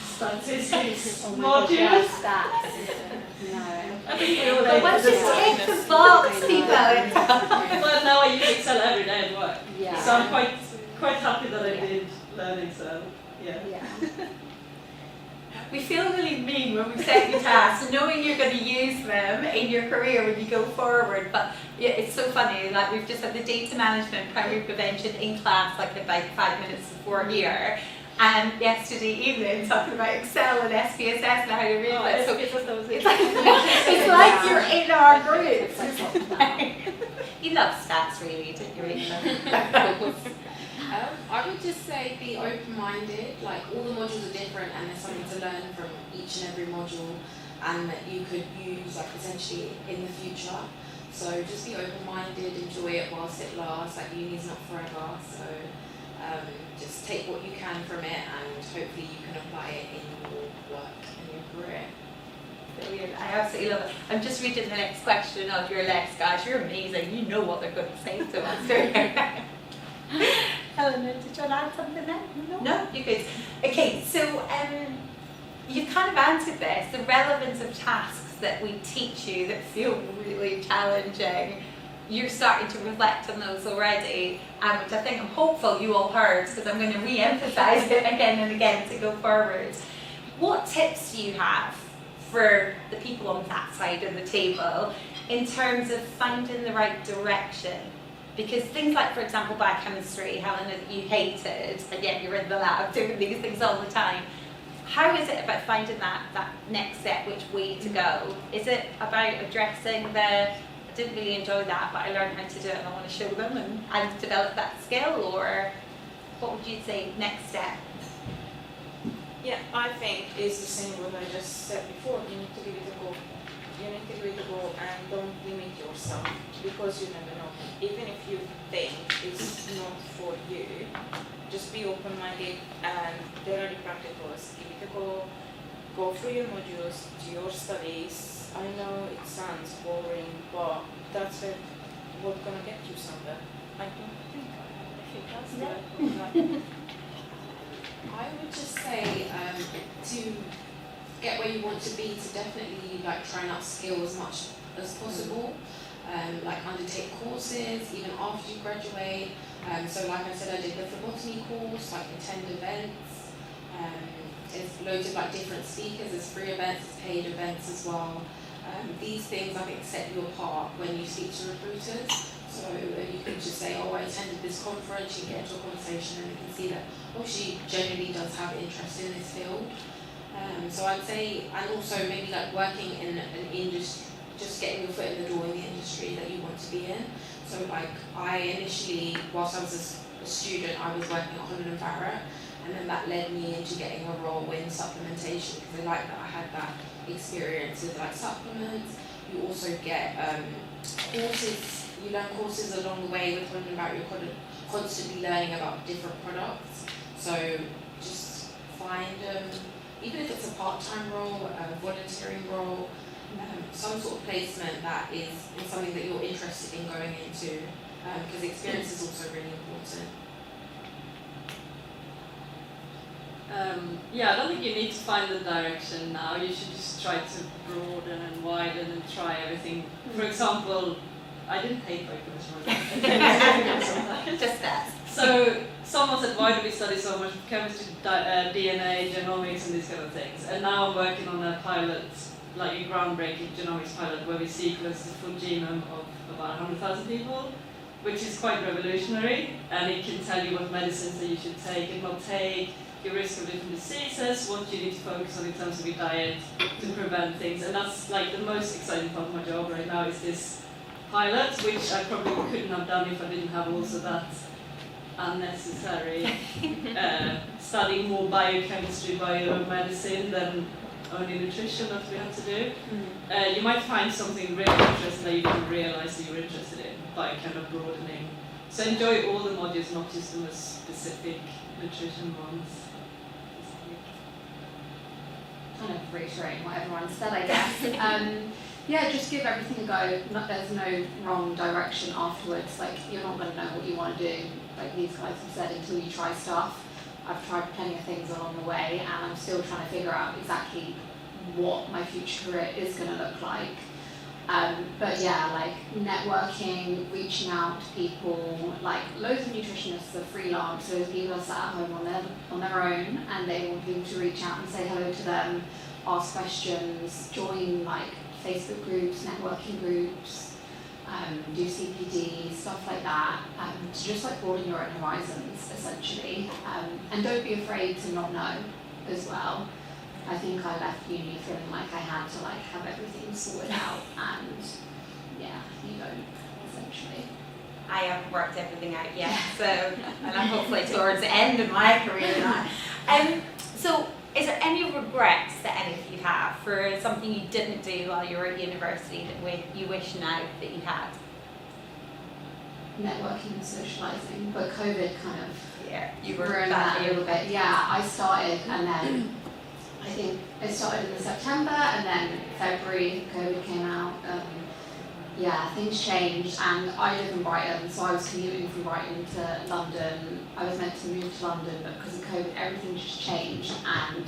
statistics modules. I think we all But once you tick the box, people, well, now I use Excel every day at work. Yeah. So I'm quite happy that I did learn Excel. Yeah. We feel really mean when we set you tasks, knowing you're going to use them in your career when you go forward. But yeah, it's so funny. Like we've just had the data management, primary prevention in class, like about 5 minutes before here. And yesterday evening, talking about Excel and SPSS and how to read it. So it's like you're in our group. You love stats, really, don't you, Rachel? I would just say be open-minded. Like all the modules are different, and there's something to learn from each and every module, and that you could use like essentially in the future. So just be open-minded, enjoy it whilst it lasts. Like uni's not forever, so just take what you can from it, and hopefully you can apply it in your work and your career. Brilliant. I absolutely love it. I'm just reading the next question of your list, guys. You're amazing. You know what they're going to say to us. Helena, did you want to add something there? No, you're good. Okay, so you kind of answered this, the relevance of tasks that we teach you that feel really challenging. You're starting to reflect on those already, which I think I'm hopeful you all heard, because I'm going to re-emphasise it again and again to go forward. What tips do you have for the people on that side of the table in terms of finding the right direction? Because things like, for example, biochemistry, Helena, that you hated, and yet you're in the lab doing these things all the time. How is it about finding that next step, which way to go? Is it about addressing I didn't really enjoy that, but I learned how to do it and I want to show them and develop that skill? Or what would you say next step? Yeah, I think it's the same what I just said before. You need to give it a go. You need to give it a go and don't limit yourself, because you never know. Even if you think it's not for you, just be open-minded and very practical. Give it a go through your modules, do your studies. I know it sounds boring, but that's what's gonna get you somewhere. I don't think that's I would just say to get where you want to be, to definitely like try and upskill as much as possible. Like undertake courses even after you graduate. So like I said, I did the phlebotomy course, like attend events. There's loads of like different speakers, there's free events, there's paid events as well. These things I think set you apart when you speak to recruiters. So you can just say, oh, I attended this conference, you get into a conversation and you can see that, oh, she genuinely does have interest in this field. So I'd say, and also maybe like working in an industry, just getting your foot in the door in the industry that you want to be in. So like I initially, whilst I was a student, I was working at Holland & Barrett, and then that led me into getting a role in supplementation, because I like that I had that experience with like supplements. You also get courses, you learn courses along the way with Holland & Barrett. You're constantly learning about different products. So just find, even if it's a part-time role, a volunteering role, some sort of placement that is in something that you're interested in going into, because experience is also really important. Yeah, I don't think you need to find the direction now. You should just try to broaden and widen and try everything. For example, I didn't hate biochemistry. Just that. So someone said, why do we study so much chemistry, DNA, genomics, and these kind of things? And now I'm working on a pilot, like a groundbreaking genomics pilot, where we sequence the full genome of about 100,000 people, which is quite revolutionary, and it can tell you what medicines that you should take and not take, your risk of different diseases, what you need to focus on in terms of your diet to prevent things. And that's like the most exciting part of my job right now, is this pilot, which I probably couldn't have done if I didn't have also that unnecessary studying more biochemistry, biomedicine than only nutrition that we have to do. You might find something really interesting that you didn't realize that you were interested in by kind of broadening. So enjoy all the modules, not just the specific nutrition ones. Kind of reiterating what everyone said, I guess. Yeah, just give everything a go. There's no wrong direction afterwards. Like, you're not going to know what you want to do, like these guys have said, until you try stuff. I've tried plenty of things along the way, and I'm still trying to figure out exactly what my future career is going to look like. But yeah, like networking, reaching out to people, like loads of nutritionists are freelance, so people are sat at home on their own, and they want people to reach out and say hello to them, ask questions, join like Facebook groups, networking groups, do CPD, stuff like that, to just like broaden your own horizons essentially, and don't be afraid to not know as well. I think I left uni feeling like I had to like have everything sorted out, and yeah, you don't, essentially. I haven't worked everything out yet, so, and I'm hopefully towards the end of my career now. So, is there any regrets that any of you have for something you didn't do while you were at university that you wish now that you had? Networking and socialising, but COVID kind of Yeah, ruined that a little bit. Yeah, I started, and then I think it started in September, and then February COVID came out. Yeah, things changed, and I live in Brighton, so I was commuting from Brighton to London. I was meant to move to London, but because of COVID, everything just changed, and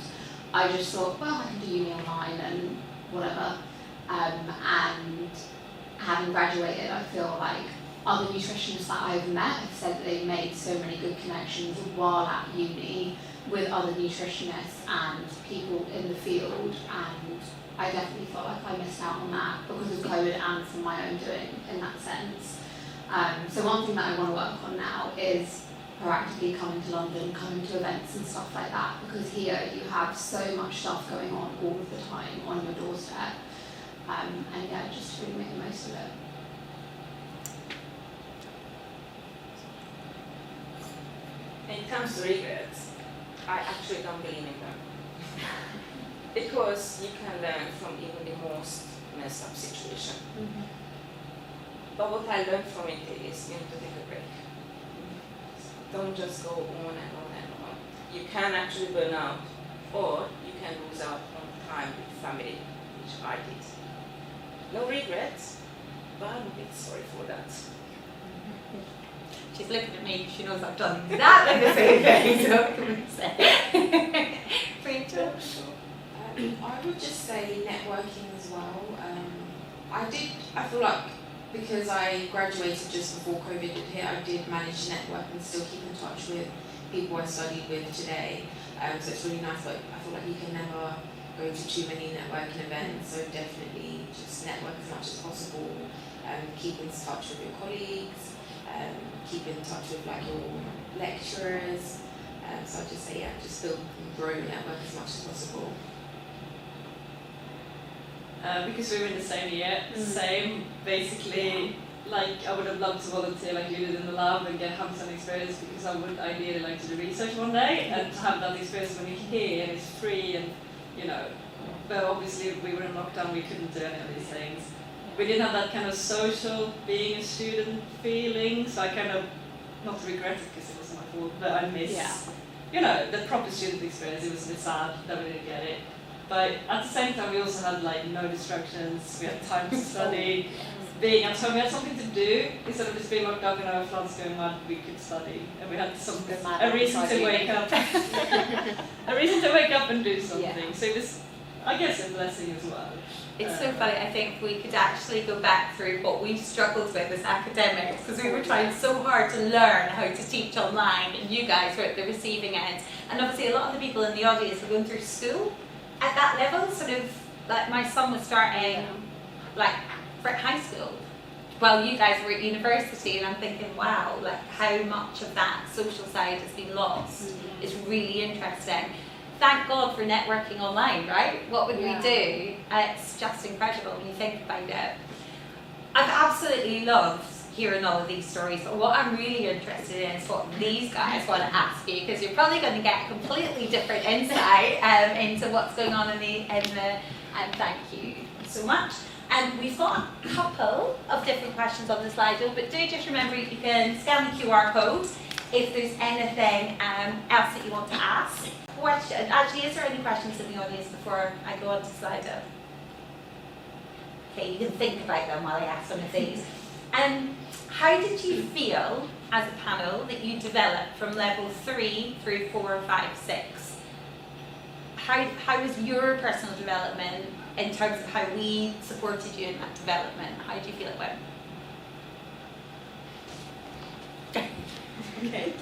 I just thought, well, I can do uni online and whatever. And having graduated, I feel like other nutritionists that I've met have said that they've made so many good connections while at uni with other nutritionists and people in the field, and I definitely felt like I missed out on that because of COVID and from my own doing in that sense. So one thing that I want to work on now is proactively coming to London, coming to events and stuff like that, because here you have so much stuff going on all of the time on your doorstep, and yeah, just to really make the most of it. When it comes to regrets, I actually don't believe in them. Because you can learn from even the most messed up situation. But what I learned from it is you need to take a break. Don't just go on and on and on. You can actually burn out, or you can lose out on time with family, which I did. No regrets, but I'm a bit sorry for that. She's looking at me, she knows I've done exactly the same thing, so what can we say? Rachel? I would just say networking as well. I feel like because I graduated just before COVID did hit, I did manage to network and still keep in touch with people I studied with today. So it's really nice, but I feel like you can never go to too many networking events, so definitely just network as much as possible, keep in touch with your colleagues, keep in touch with like your lecturers. So I'd just say, yeah, just build and grow your network as much as possible. Because we were in the same year, same, basically, like I would have loved to volunteer like you did in the lab and have some experience, because I would ideally like to do research one day and to have that experience when you're here and it's free, and you know, but obviously we were in lockdown, we couldn't do any of these things. We didn't have that kind of social being a student feeling, so I kind of, not to regret it because it wasn't my fault, but I miss, you know, the proper student experience. It was a bit sad that we didn't get it. But at the same time, we also had like no distractions. We had time to study. Being at home, we had something to do instead of just being locked up in our floods going mad. We could study, and we had a reason to wake up. A reason to wake up and do something. Yeah. So it was, I guess, a blessing as well. It's so funny, I think we could actually go back through what we've struggled with as academics, because we were trying so hard to learn how to teach online, and you guys were at the receiving end. And obviously a lot of the people in the audience were going through school at that level, sort of, like my son was starting like high school while you guys were at university, and I'm thinking, wow, like how much of that social side has been lost. It's really interesting. Thank God for networking online, right? What would we do? It's just incredible when you think about it. I've absolutely loved hearing all of these stories, but what I'm really interested in is what these guys want to ask you, because you're probably going to get a completely different insight into what's going on and thank you so much. And we've got a couple of different questions on the Slido, but do just remember you can scan the QR code if there's anything else that you want to ask. Question. Actually, is there any questions in the audience before I go on to Slido? Okay, you can think about them while I ask some of these. How did you feel as a panel that you developed from level 3 through 4, 5, 6? How was your personal development in terms of how we supported you in that development. How do you feel it went? Okay.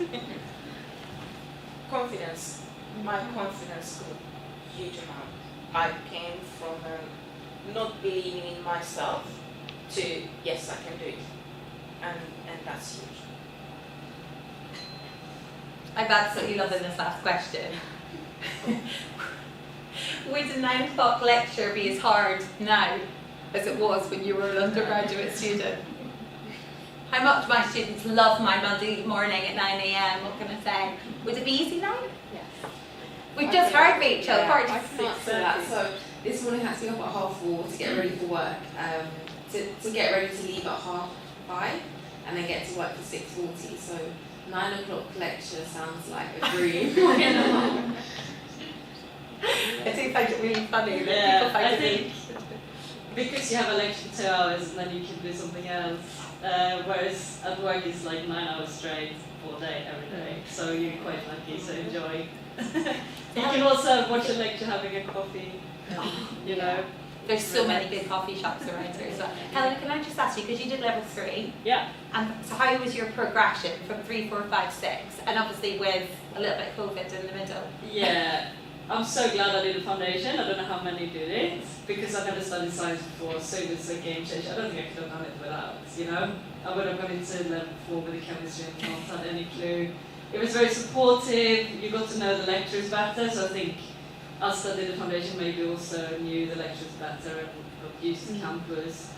Confidence. My confidence grew huge amount. I came from not believing in myself to yes, I can do it, and that's huge. I'm absolutely loving this last question. Would a 9 o'clock lecture be as hard now as it was when you were an undergraduate student? How much my students love my Monday morning at 9 a.m, what can I say? Would it be easy now? Yes. We've just heard Rachel, Yeah, part I can answer that. So this morning I had to be up at 4:30 to get ready for work. To get ready to leave at 5:30 and then get to work for 6:40. So 9 o'clock lecture sounds like a dream. I do find it really funny that Yeah, people find I it think because you have a lecture for 2 hours and then you can do something else. Whereas at work it's like 9 hours straight all day, every day. So you're quite lucky, so enjoy. You can also watch a lecture having a coffee, you know. There's so many good coffee shops around here as well. Helen, can I just ask you, because you did level 3, Yeah. and so how was your progression from 3, 4, 5, 6, and obviously with a little bit of COVID in the middle? Yeah, I'm so glad I did the foundation. I don't know how many did it because I never studied science before, so it was a game changer. I don't think I could have done it without, you know. I would have gone into level 4 with the chemistry and not had any clue. It was very supportive. You got to know the lecturers better, so I think us that did the foundation maybe also knew the lecturers better and got used to campus.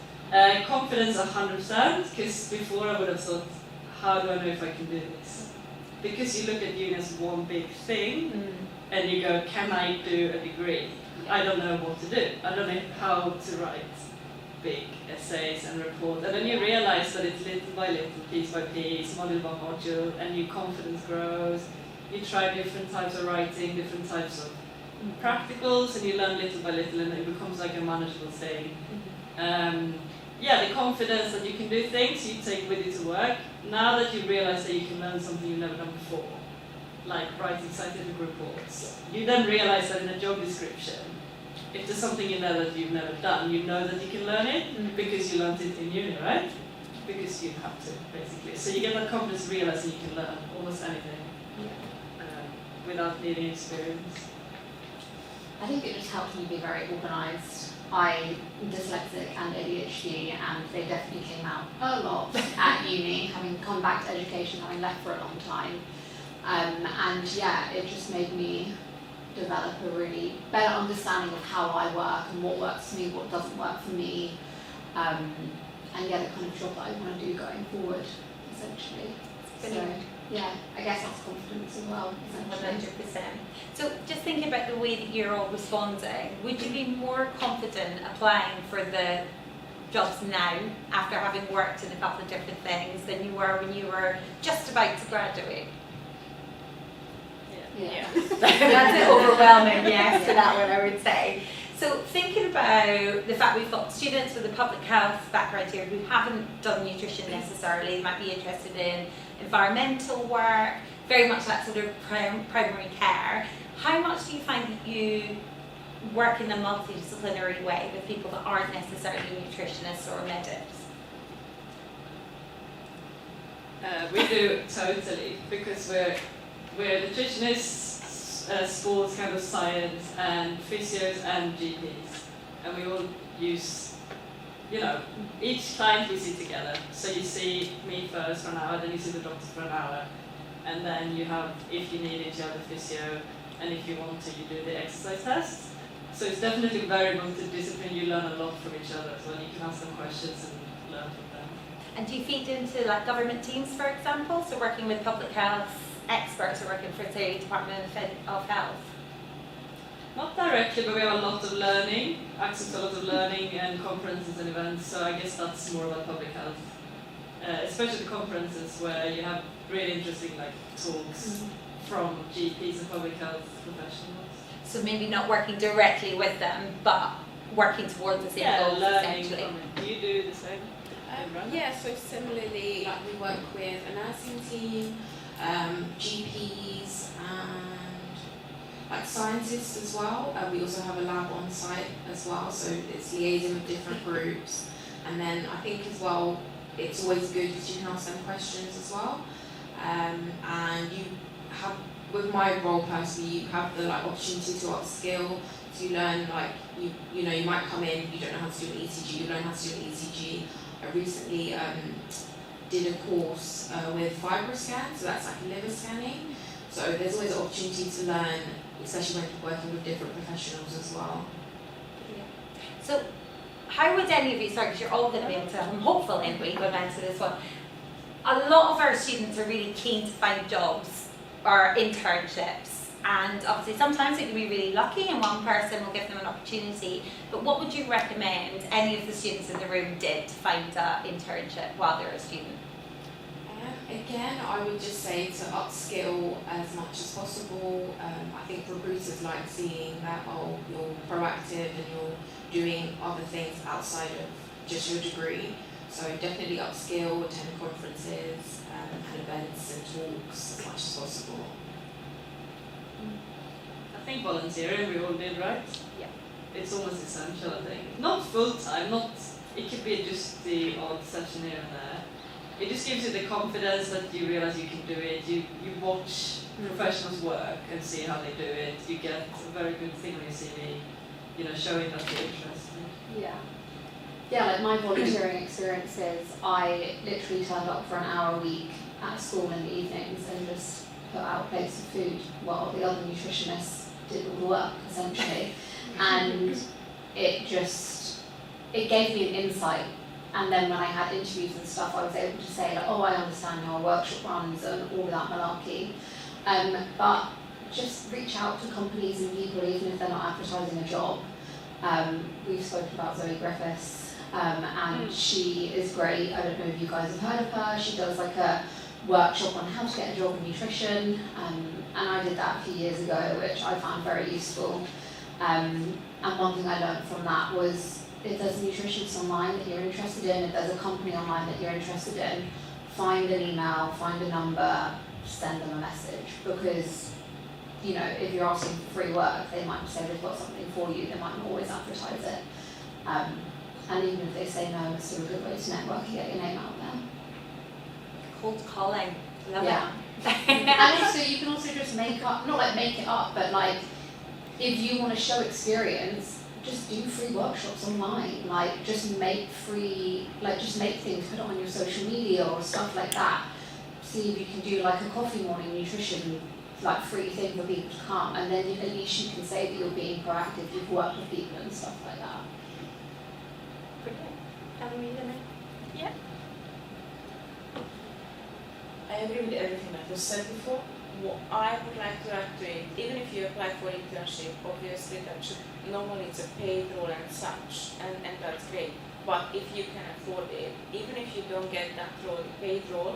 Confidence 100%, because before I would have thought, how do I know if I can do this? Because you look at uni as one big thing, and you go, can I do a degree? I don't know what to do. I don't know how to write big essays and report. And then you realize that it's little by little, piece by piece, module by module, and your confidence grows. You try different types of writing, different types of practicals, and you learn little by little, and it becomes like a manageable thing. Yeah, the confidence that you can do things you take with you to work. Now that you realize that you can learn something you've never done before, like writing scientific reports, you then realize that in a job description, if there's something in there that you've never done, you know that you can learn it because you learned it in uni, right? Because you have to, basically. So you get that confidence realizing you can learn almost anything without needing experience. I think it just helped me be very organised. I'm dyslexic and ADHD, and they definitely came out a lot at uni, having come back to education, having left for a long time. And yeah, it just made me develop a really better understanding of how I work and what works for me, what doesn't work for me, and yeah, the kind of job that I want to do going forward, essentially. So yeah, I guess that's confidence as well, essentially. 100%. So just thinking about the way that you're all responding, would you be more confident applying for the jobs now after having worked in a couple of different things than you were when you were just about to graduate? Yeah. That's an overwhelming yes to that one, I would say. So thinking about the fact we've got students with a public health background here who haven't done nutrition necessarily, they might be interested in environmental work, very much that sort of primary care. How much do you find that you work in a multidisciplinary way with people that aren't necessarily nutritionists or medics? We do totally, because we're nutritionists, sports kind of science, and physios and GPs, and we all use, you know, each client we see together. So you see me first for an hour, then you see the doctor for an hour, and then you have, if you need it, you have the physio, and if you want to, you do the exercise tests. So it's definitely very multidisciplinary. You learn a lot from each other as well. You can ask them questions and learn from them. And do you feed into like government teams, for example? So working with public health experts or working for, say, Department of Health? Not directly, but we have a lot of learning, access to a lot of learning and conferences and events, so I guess that's more about public health. Especially the conferences where you have really interesting like talks from GPs and public health professionals. So maybe not working directly with them, but working towards the same goals, learning essentially. from it. Do you do the same? Yeah, so similarly, like we work with a nursing team, GPs, and like scientists as well. We also have a lab on site as well, so it's liaising with different groups. And then I think as well, it's always good because you can ask them questions as well. And you have, with my role personally, you have the like opportunity to upskill, to learn like, you know, you might come in, you don't know how to do an ECG, you learn how to do an ECG. I recently did a course with FibroScan, so that's like liver scanning. So there's always an opportunity to learn, especially when working with different professionals as well. So, how would any of you, sorry, because you're all going to be able to, I'm hopeful anyway, going to answer this one. A lot of our students are really keen to find jobs or internships, and obviously sometimes they can be really lucky and one person will give them an opportunity. But what would you recommend any of the students in the room did to find an internship while they're a student? Again, I would just say to upskill as much as possible. I think recruiters like seeing that, oh, you're proactive and you're doing other things outside of just your degree. So definitely upskill, attend conferences and events and talks as much as possible. I think volunteering we all did, right? Yeah. It's almost essential, I think. Not full time, it could be just the odd session here and there. It just gives you the confidence that you realize you can do it. You watch professionals work and see how they do it. You get a very good thing on your CV, you know, showing that you're interested. Yeah. Yeah, like my volunteering experiences, I literally turned up for an hour a week at school in the evenings and just put out plates of food while the other nutritionists did all the work, essentially. And it gave me an insight. And then when I had interviews and stuff, I was able to say, like, oh, I understand how a workshop runs and all that malarkey. But just reach out to companies and people, even if they're not advertising a job. We've spoken about Zoe Griffiths, and she is great. I don't know if you guys have heard of her. She does like a workshop on how to get a job in nutrition, and I did that a few years ago, which I found very useful. And one thing I learned from that was, if there's a nutritionist online that you're interested in, if there's a company online that you're interested in, find an email, find a number, send them a message. Because, you know, if you're asking for free work, they might say they've got something for you, they might not always advertise it. And even if they say no, it's still a good way to network and get your name out there. Cold calling. Love Yeah. And also, you can also just make up, not like make it up, but like, if you want to show experience, just do free workshops online. Like, just make free, like, just make things, put it on your social media or stuff like that. See if you can do like a coffee morning nutrition, like free thing for people to come, and then at least you can say that you're being proactive, you've worked with people and stuff like that. Brilliant. Yeah. I agree with everything that was said before. What I would like to add to it, even if you apply for internship, obviously that should, normally it's a paid role and such, and that's great. But if you can afford it, even if you don't get that role, paid role,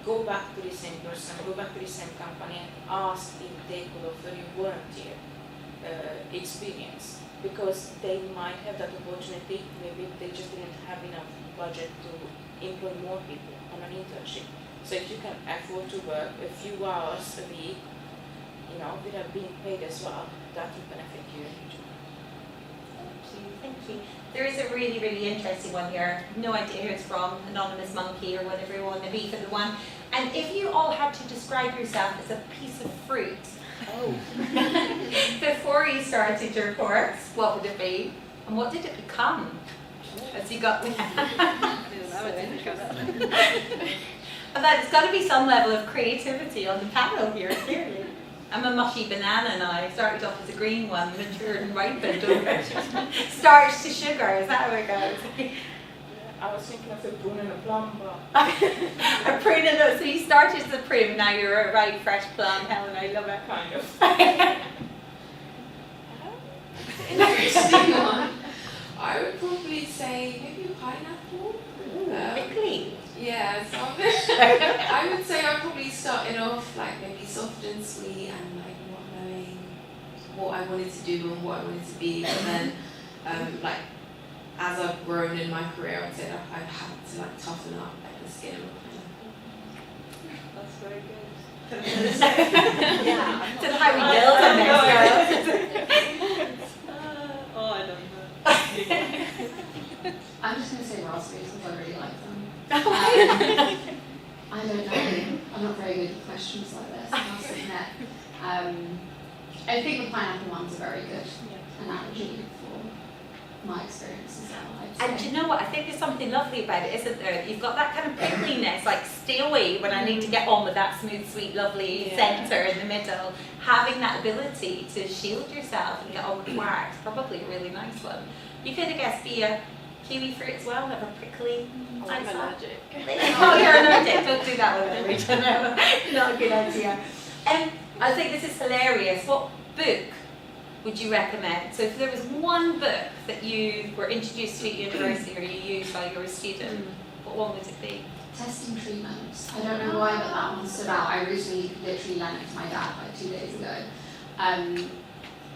go back to the same person, go back to the same company and ask if they could offer you volunteer experience, because they might have that opportunity. Maybe they just didn't have enough budget to employ more people on an internship. So if you can afford to work a few hours a week, you know, without being paid as well, that will benefit you in the future. Thank you. There is a really, really interesting one here. No idea who it's from, Anonymous Monkey or whatever you want to be for the one. And if you all had to describe yourself as a piece of fruit before you started your course, what would it be? And what did it become as you got And there's got to be some level of creativity on the panel here, clearly. I'm a mushy banana now. I started off as a green one, matured and ripened over starch to sugar. Is that how it goes? I was thinking of a prune and a plum, but A prune and a, so you started as a prune, now you're a ripe, fresh plum. Helen, I love it. kind of. Interesting one. I would probably say maybe a pineapple. Quickly. Yeah, so I would say I probably started off like maybe soft and sweet and like not knowing what I wanted to do and what I wanted to be, and then like as I've grown in my career, I'd say that I've had to like toughen up the skin. That's very good. Yeah. Don't know how we build on this. say raspberries because I really like them. I don't know. I'm not very good with questions like this, I must admit. I think the pineapple ones are very good analogy for my experience as well, I'd say. And do you know what? I think there's something lovely about it, isn't there? You've got that kind of prickliness, like stay away when I need to get on with that smooth, sweet, lovely centre in the middle. Having that ability to shield yourself and get on with the work is probably a really nice one. You could, I guess, be a kiwi fruit as well, have a prickly. I'm allergic. Oh, you're allergic. Don't do that one, Rachel. No, not a good idea. I think this is hilarious. What book would you recommend? So if there was one book that you were introduced to at university or you used while you were a student, what one would it be? Testing treatments. I don't know why, but that one stood out. I recently literally lent it to my dad like 2 days ago.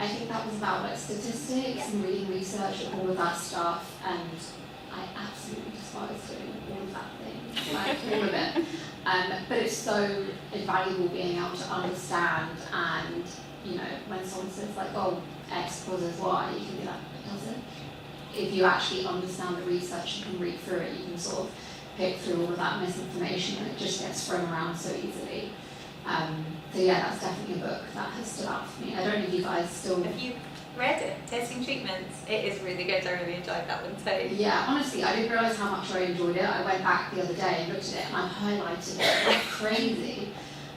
I think that was about like statistics and reading research and all of that stuff, and I absolutely despise doing all of that thing, like all of it. But it's so invaluable being able to understand, and you know, when someone says like, oh, X causes Y, you can be like, it doesn't. If you actually understand the research, you can read through it, you can sort of pick through all of that misinformation, and it just gets thrown around so easily. So yeah, that's definitely a book that has stood out for me. I don't know if you guys still... Have you read it? Testing Treatments? It is really good. I really enjoyed that one too. Yeah, honestly, I didn't realise how much I enjoyed it. I went back the other day and looked at it and I highlighted it like crazy.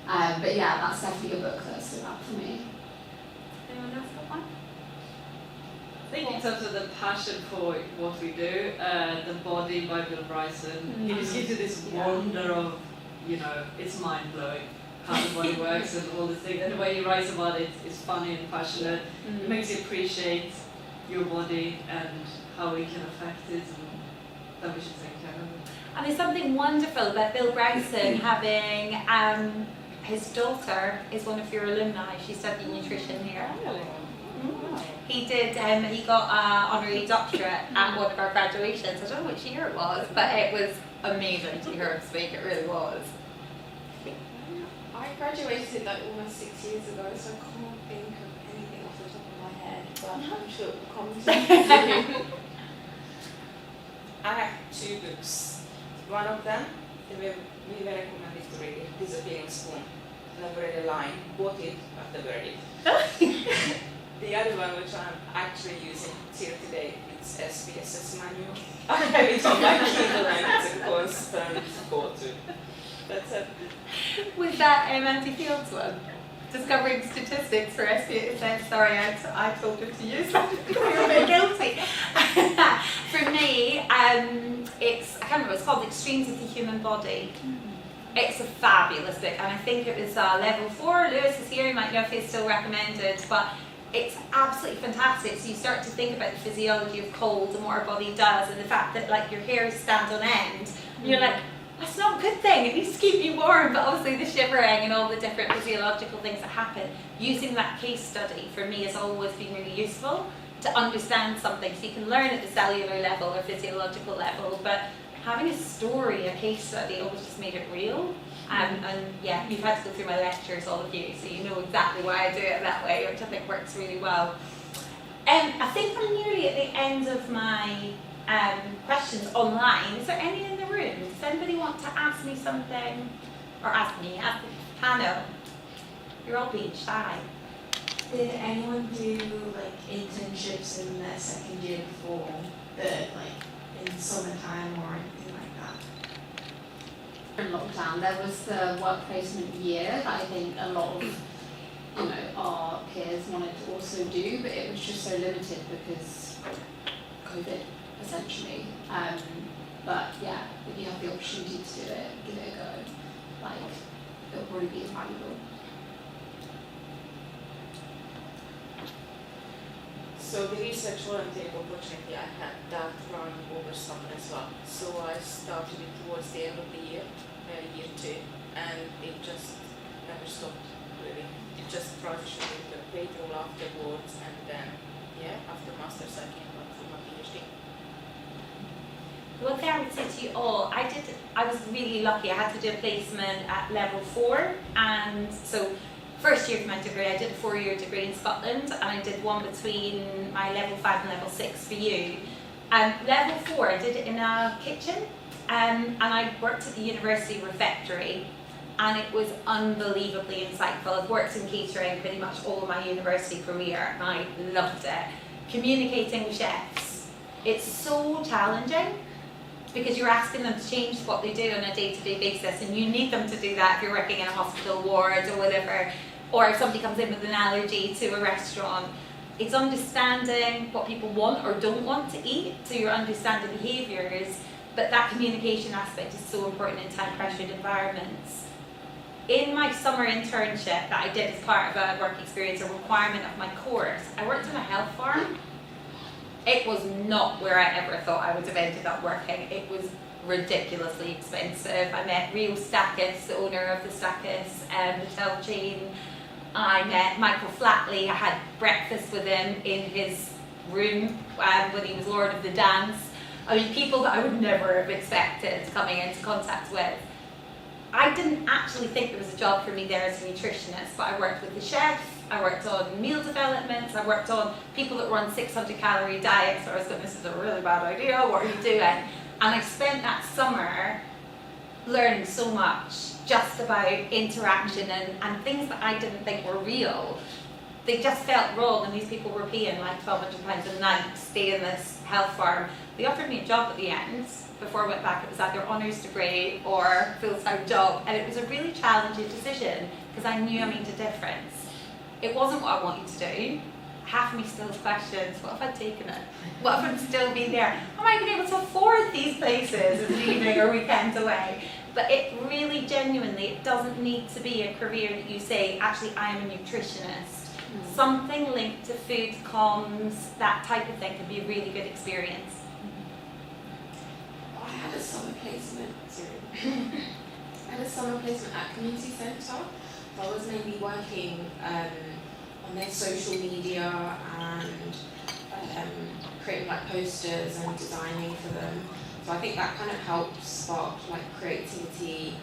But yeah, that's definitely a book that stood out for me. Anyone else got one? I think in terms of the passion for what we do, The Body by Bill Bryson, it just gives you this wonder of, you know, it's mind-blowing how the body works and all the things. And the way he writes about it is funny and passionate. It makes you appreciate your body and how it can affect it, and that we should take care of it. And there's something wonderful about Bill Bryson having his daughter is one of your alumni. She studied nutrition here. He did. He got an honorary doctorate at one of our graduations. I don't know which year it was, but it was amazing to hear him speak. It really was. I graduated like almost 6 years ago, so I can't think of anything off the top of my head, but I'm sure it will come to me. I have 2 books. One of them, we were recommended to read it, Disappearing Spoon. Never read a line, bought it, but never read it. The other one, which I'm actually using here today, it's SPSS manual. I have it on my Kindle and it's a constant go-to. That's it. Was that Andy Fields one? Discovering statistics for SPSS. Sorry, I told her to use that. You're a bit guilty. For me, it's, I can't remember, it's called Extremes of the Human Body. It's a fabulous book, and I think it was level 4. Lewis is here, you might know if he's still recommended, but it's absolutely fantastic. So you start to think about the physiology of cold and what our body does, and the fact that like your hair stands on end, and you're like, that's not a good thing, it needs to keep you warm, but obviously the shivering and all the different physiological things that happen. Using that case study for me has always been really useful to understand something, so you can learn at the cellular level or physiological level, but having a story, a case study, always just made it real. And yeah, you've had to go through my lectures, all of you, so you know exactly why I do it that way, which I think works really well. I think I'm nearly at the end of my questions online. Is there any in the room? Does anybody want to ask me something? Or ask me? Hannah, you're all being shy. Did anyone do like internships in their second year before like in summertime or anything like that? In lockdown, there was the work placement year that I think a lot of our peers wanted to also do, but it was just so limited because COVID, essentially. But yeah, if you have the opportunity to do it, give it a go. Like, it'll probably be invaluable. So the research volunteer opportunity I had that run over summer as well. So I started it towards the end of the year, year 2, and it just never stopped really. It just transitioned into a paid role afterwards, and then after masters I came back for my PhD. One thing I would say to you all, I was really lucky. I had to do a placement at level 4, and so first year of my degree, I did a 4-year degree in Scotland, and I did one between my level 5 and level 6 for you. Level 4, I did it in a kitchen, and I worked at the university refectory, and it was unbelievably insightful. I've worked in catering pretty much all of my university career, and I loved it. Communicating with chefs, it's so challenging because you're asking them to change what they do on a day-to-day basis, and you need them to do that if you're working in a hospital ward or whatever, or if somebody comes in with an allergy to a restaurant. It's understanding what people want or don't want to eat, so you're understanding behaviours, but that communication aspect is so important in time-pressured environments. In my summer internship that I did as part of a work experience, a requirement of my course, I worked on a health farm. It was not where I ever thought I would have ended up working. It was ridiculously expensive. I met Rio Stakis, the owner of the Stakis hotel chain. I met Michael Flatley. I had breakfast with him in his room when he was Lord of the Dance. I mean, people that I would never have expected coming into contact with. I didn't actually think there was a job for me there as a nutritionist, but I worked with the chef, I worked on meal development, I worked on people that were on 600 calorie diets, so I was going, this is a really bad idea, what are you doing? And I spent that summer learning so much just about interaction and things that I didn't think were real. They just felt wrong, and these people were paying like £1,200 a night to stay in this health farm. They offered me a job at the end. Before I went back, it was either honours degree or full-time job, and it was a really challenging decision because I knew I made a difference. It wasn't what I wanted to do. Half of me still has questions. What if I'd taken it? What if I'd still been there? Am I been able to afford these places as an evening or weekend away? But it really, genuinely, it doesn't need to be a career that you say, actually, I am a nutritionist. Something linked to food comms, that type of thing, can be a really good experience. I had a summer placement. I had a summer placement at Community Centre. So I was mainly working on their social media and creating like posters and designing for them. So I think that kind of helped spark like creativity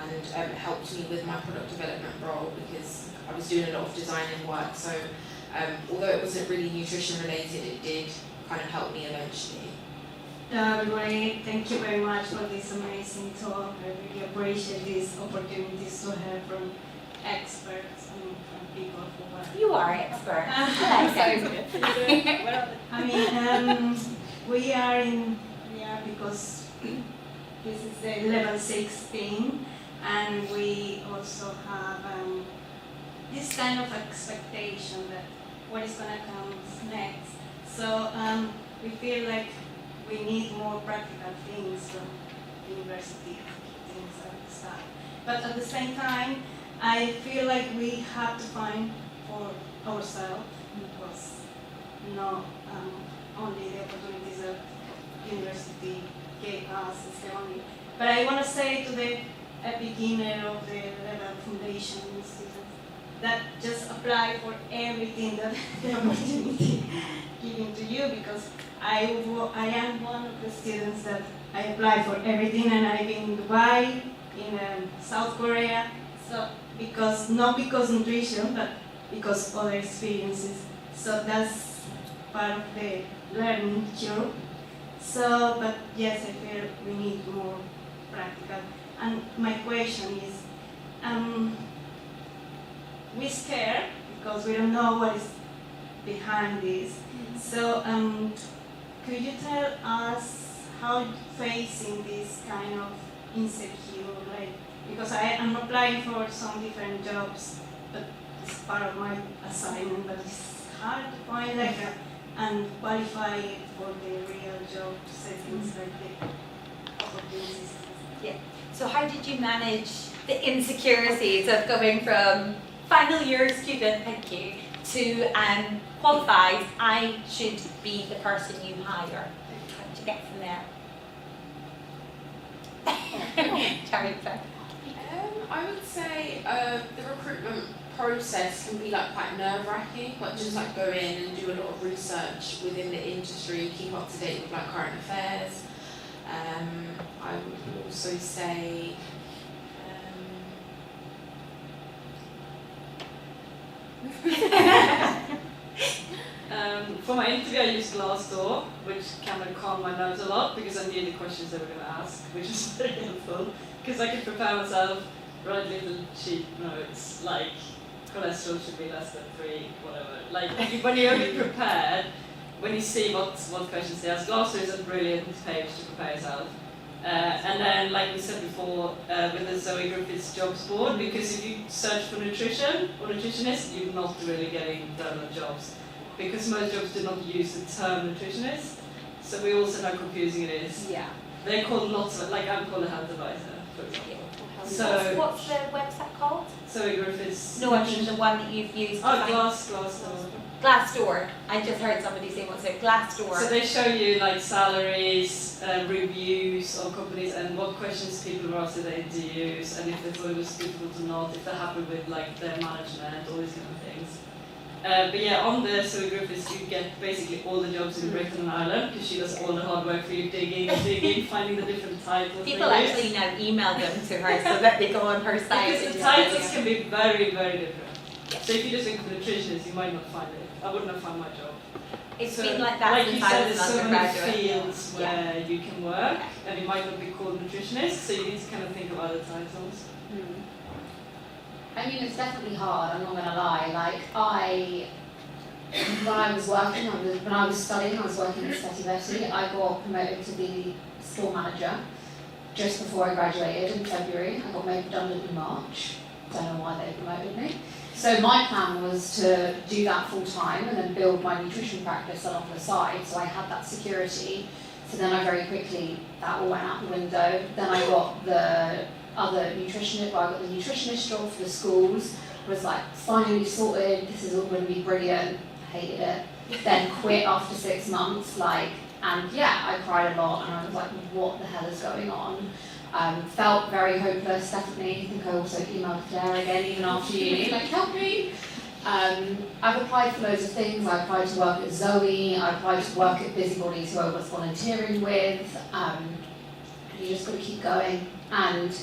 and helped me with my product development role because I was doing a lot of designing work. So although it wasn't really nutrition related, it did kind of help me eventually. Everybody, thank you very much for this amazing talk. I really appreciate these opportunities to hear from experts and from people who are. You are an expert. I mean, we are because this is the level 16, and we also have this kind of expectation that what is going to come next. So we feel like we need more practical things from university, things like stuff. But at the same time, I feel like we have to find for ourselves, because not only the opportunities that university gave us is the only. But I want to say to the beginner of the level foundation students that just apply for everything that the opportunity given to you, because I am one of the students that I apply for everything, and I've been in Dubai, in South Korea, so not because nutrition, but because other experiences. So that's part of the learning curve. So, but yes, I feel we need more practical. And my question is, we're scared because we don't know what is behind this. So, could you tell us how facing this kind of insecure, like, because I am applying for some different jobs, but it's part of my assignment, but it's hard to find like and qualify for the real job settings, like the opportunities. Yeah. So how did you manage the insecurities of going from final year student, thank you, to qualified, I should be the person you hire? How did you get from there? Terry, sorry. I would say the recruitment process can be like quite nerve-wracking, but just like go in and do a lot of research within the industry, keep up to date with like current affairs. I would also say For my interview, I used Glassdoor, which kind of calmed my nerves a lot because I knew the questions they were going to ask, which is very helpful. Because I could prepare myself, write little cheat notes like cholesterol should be less than 3, whatever. Like when you're already prepared, when you see what questions they ask, Glassdoor is a brilliant page to prepare yourself. And then, like we said before, with the Zoe Griffiths jobs board, because if you search for nutrition or nutritionist, you're not really getting relevant jobs. Because most jobs do not use the term nutritionist, so we also know how confusing it is. Yeah. They're called lots of, like I'm called a health advisor, for example. So, What's the website called? Zoe Griffiths. No, I mean the one that you've used. to Oh, find- Glassdoor. Glassdoor. I just heard somebody say what's it? Glassdoor. So they show you like salaries, reviews of companies, and what questions people were asked in the interviews, and if they thought it was suitable or not, if they're happy with like their management, all these kind of things. But yeah, on the Zoe Griffiths you get basically all the jobs in Britain and Ireland, because she does all the hard work for you, digging, finding the different titles. People they use. actually now email them to her so that they go on her site. Because and the just- titles can be very, very different. Yeah. So if you just think of nutritionist, you might not find it. I wouldn't have found my job. It's So, been like that like since you I said, was there's an so many undergraduate. fields where you can work, and it might not be called nutritionist, so you need to kind of think of other titles. I mean, it's definitely hard, I'm not going to lie. Like, when I was working, when I was studying, I was working at Steti Veti. I got promoted to be store manager just before I graduated in February. I got made redundant in March. Don't know why they promoted me. So my plan was to do that full time and then build my nutrition practice along the side. So I had that security. So then I very quickly, that all went out the window. Then I got the other nutritionist, I got the nutritionist job for the schools. Was like, finally sorted, this is all going to be brilliant. Hated it. Then quit after 6 months, and yeah, I cried a lot and I was like, what the hell is going on? Felt very hopeless, definitely. I think I also emailed Claire again, even after uni, like, help me. I've applied for loads of things. I applied to work at Zoe, I applied to work at Busybodies, who I was volunteering with. And you just got to keep going. And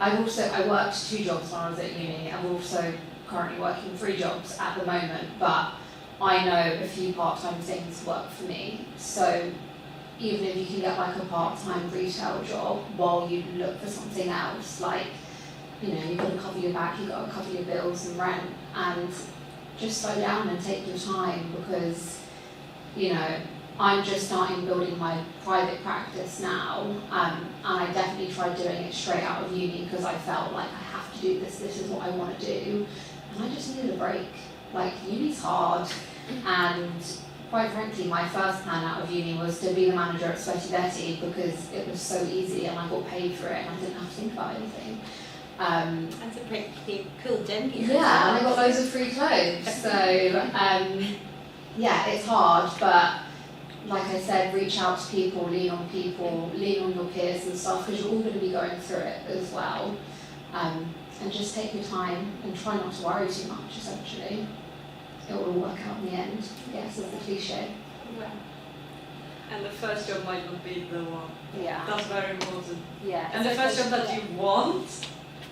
I worked 2 jobs when I was at uni. I'm also currently working 3 jobs at the moment, but I know a few part-time things work for me. So even if you can get like a part-time retail job while you look for something else, you've got to cover your back, you've got to cover your bills and rent, and just slow down and take your time, because I'm just starting building my private practice now, and I definitely tried doing it straight out of uni because I felt like I have to do this is what I want to do, and I just needed a break. Uni's hard, and quite frankly, my first plan out of uni was to be the manager at Steti Veti because it was so easy and I got paid for it and I didn't have to think about anything. That's a pretty cool gym here. Yeah, and I got loads of free clothes. So, yeah, it's hard, but like I said, reach out to people, lean on your peers and stuff, because you're all going to be going through it as well. And just take your time and try not to worry too much, essentially. It will all work out in the end. Yes, that's the cliche. And the first job might not be the one. Yeah. That's very important. Yeah. And the first job that you want,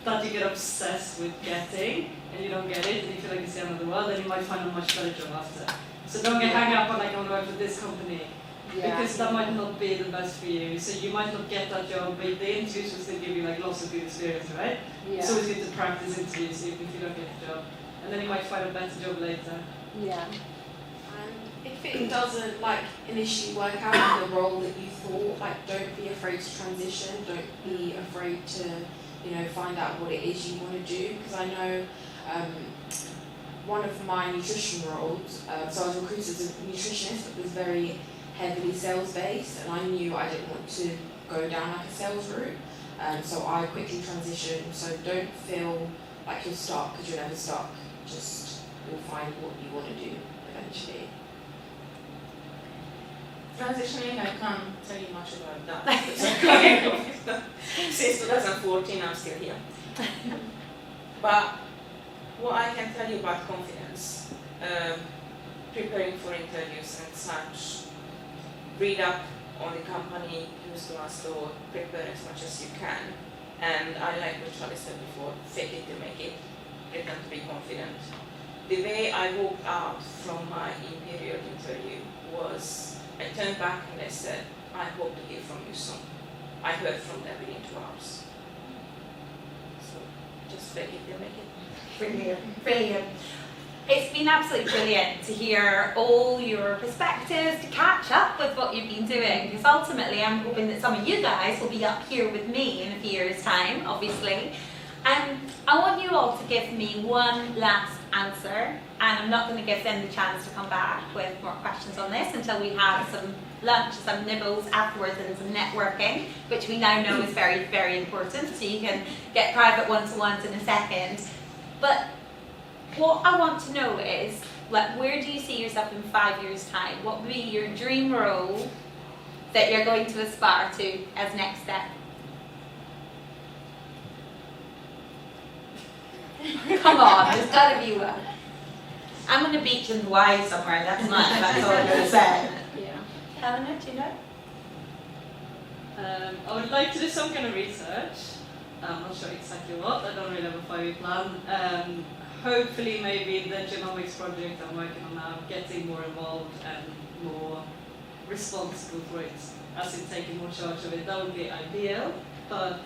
that you get obsessed with getting, and you don't get it, and you feel like it's the end of the world, then you might find a much better job after. So don't get hung up on I want to work for this company, because that might not be the best for you. So you might not get that job, but the interviews will still give you lots of good experience, right? Yeah. So it's good to practice interviews even if you don't get the job. And then you might find a better job later. Yeah. If it doesn't initially work out in the role that you thought, don't be afraid to transition. Don't be afraid to, find out what it is you want to do. Because I know one of my nutrition roles, so I was recruited as a nutritionist, but was very heavily sales based, and I knew I didn't want to go down a sales route. So I quickly transitioned. So don't feel like you're stuck, because you're never stuck. Just you'll find what you want to do eventually. Transitioning, I can't tell you much about that. Since 2014, I'm still here. But what I can tell you about confidence, preparing for interviews and such, read up on the company, use Glassdoor, prepare as much as you can. And I like what Charlie said before, fake it to make it, pretend to be confident. the way I walked out from my Imperial interview was, I turned back and I said, I hope to hear from you soon. I heard from them within 2 hours. So just fake it, they make it. Brilliant, brilliant. It's been absolutely brilliant to hear all your perspectives, to catch up with what you've been doing, because ultimately I'm hoping that some of you guys will be up here with me in a few years' time, obviously. I want you all to give me one last answer, and I'm not going to give them the chance to come back with more questions on this until we have some lunch, some nibbles afterwards and some networking, which we now know is very, very important, so you can get private one-to-ones in a second. But what I want to know is, like, where do you see yourself in 5 years' time? What would be your dream role that you're going to aspire to as next step? Come on, there's got to be one. I'm on a beach in Hawaii somewhere, that's all I'm going to say. Yeah. Helena, do you know? I would like to do some kind of research. I'm not sure exactly what. I don't really have a 5-year plan. Hopefully, maybe the genomics project I'm working on now, getting more involved and more responsible for it, as in taking more charge of it. That would be ideal. But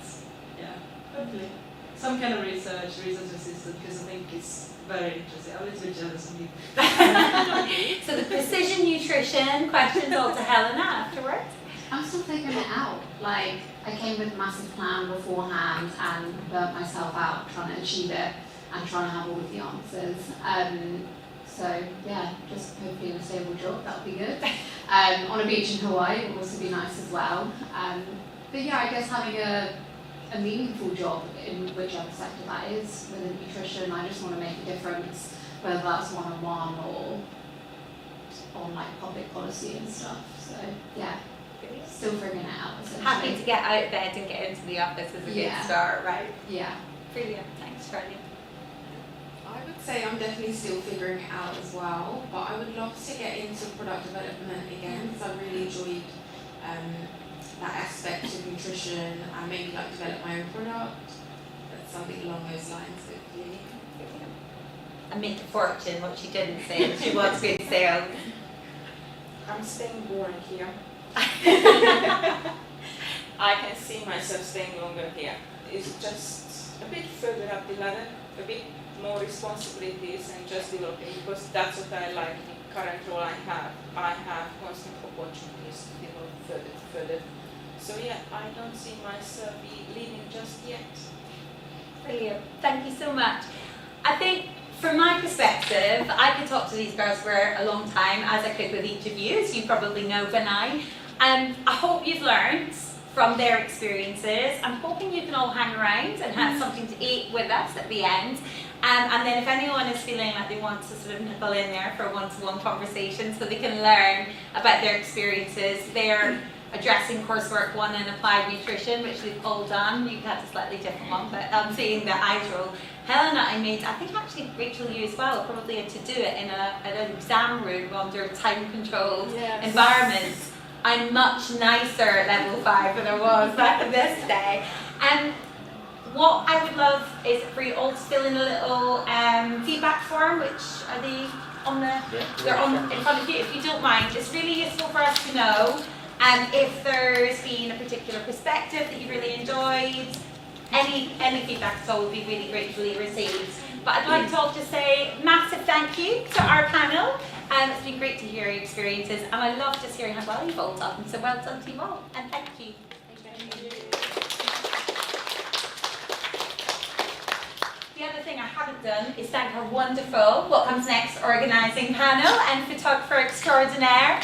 yeah, hopefully some kind of research assistant, because I think it's very interesting. I'm a little bit jealous of you. So the precision nutrition questions all to Helena afterwards. I'm still figuring it out. Like, I came with a massive plan beforehand and burnt myself out trying to achieve it and trying to have all of the answers. So yeah, just hopefully in a stable job, that would be good. On a beach in Hawaii would also be nice as well. But yeah, I guess having a meaningful job in whichever sector that is within nutrition, I just want to make a difference, whether that's one-on-one or on like public policy and stuff. So yeah. Still figuring it out, essentially. Happy to get out of bed and get into the office is a good start, right? Yeah. Brilliant. Thanks, Charlie. I would say I'm definitely still figuring it out as well, but I would love to get into product development again, because I really enjoyed that aspect of nutrition and maybe like develop my own product. That's something along those lines, hopefully. And make a fortune, what she didn't say. She wants good sales. I'm staying boring here. I can see myself staying longer here. It's just a bit further up the ladder, a bit more responsibilities and just developing, because that's what I like in the current role I have. I have constant opportunities to develop further. So yeah, I don't see myself leaving just yet. Brilliant. Thank you so much. I think from my perspective, I could talk to these girls for a long time, as I could with each of you, as you probably know by now. I hope you've learned from their experiences. I'm hoping you can all hang around and have something to eat with us at the end. And then if anyone is feeling like they want to sort of nibble in there for a one-to-one conversation so they can learn about their experiences, they're addressing coursework 1 in applied nutrition, which we've all done. You had a slightly different one, but I'm seeing the IDRO. Helena, I think actually Rachel, you as well, probably had to do it in an exam room under time-controlled environments. I'm much nicer at level 5 than I was back in this day. And what I would love is for you all to fill in a little feedback form, which are they on the, they're on in front of you, if you don't mind. It's really useful for us to know if there's been a particular perspective that you really enjoyed. Any feedback at all would be really gratefully received. But I'd like to all just say massive thank you to our panel. It's been great to hear your experiences, and I love just hearing how well you've all done. So well done to you all, and thank you. The other thing I haven't done is thank our wonderful What Comes Next organising panel and photographer extraordinaire.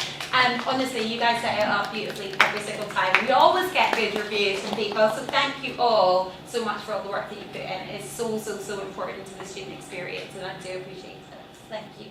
Honestly, you guys set it up beautifully every single time. We always get good reviews from people, so thank you all so much for all the work that you put in. It's so important to the student experience, and I do appreciate it. Thank you.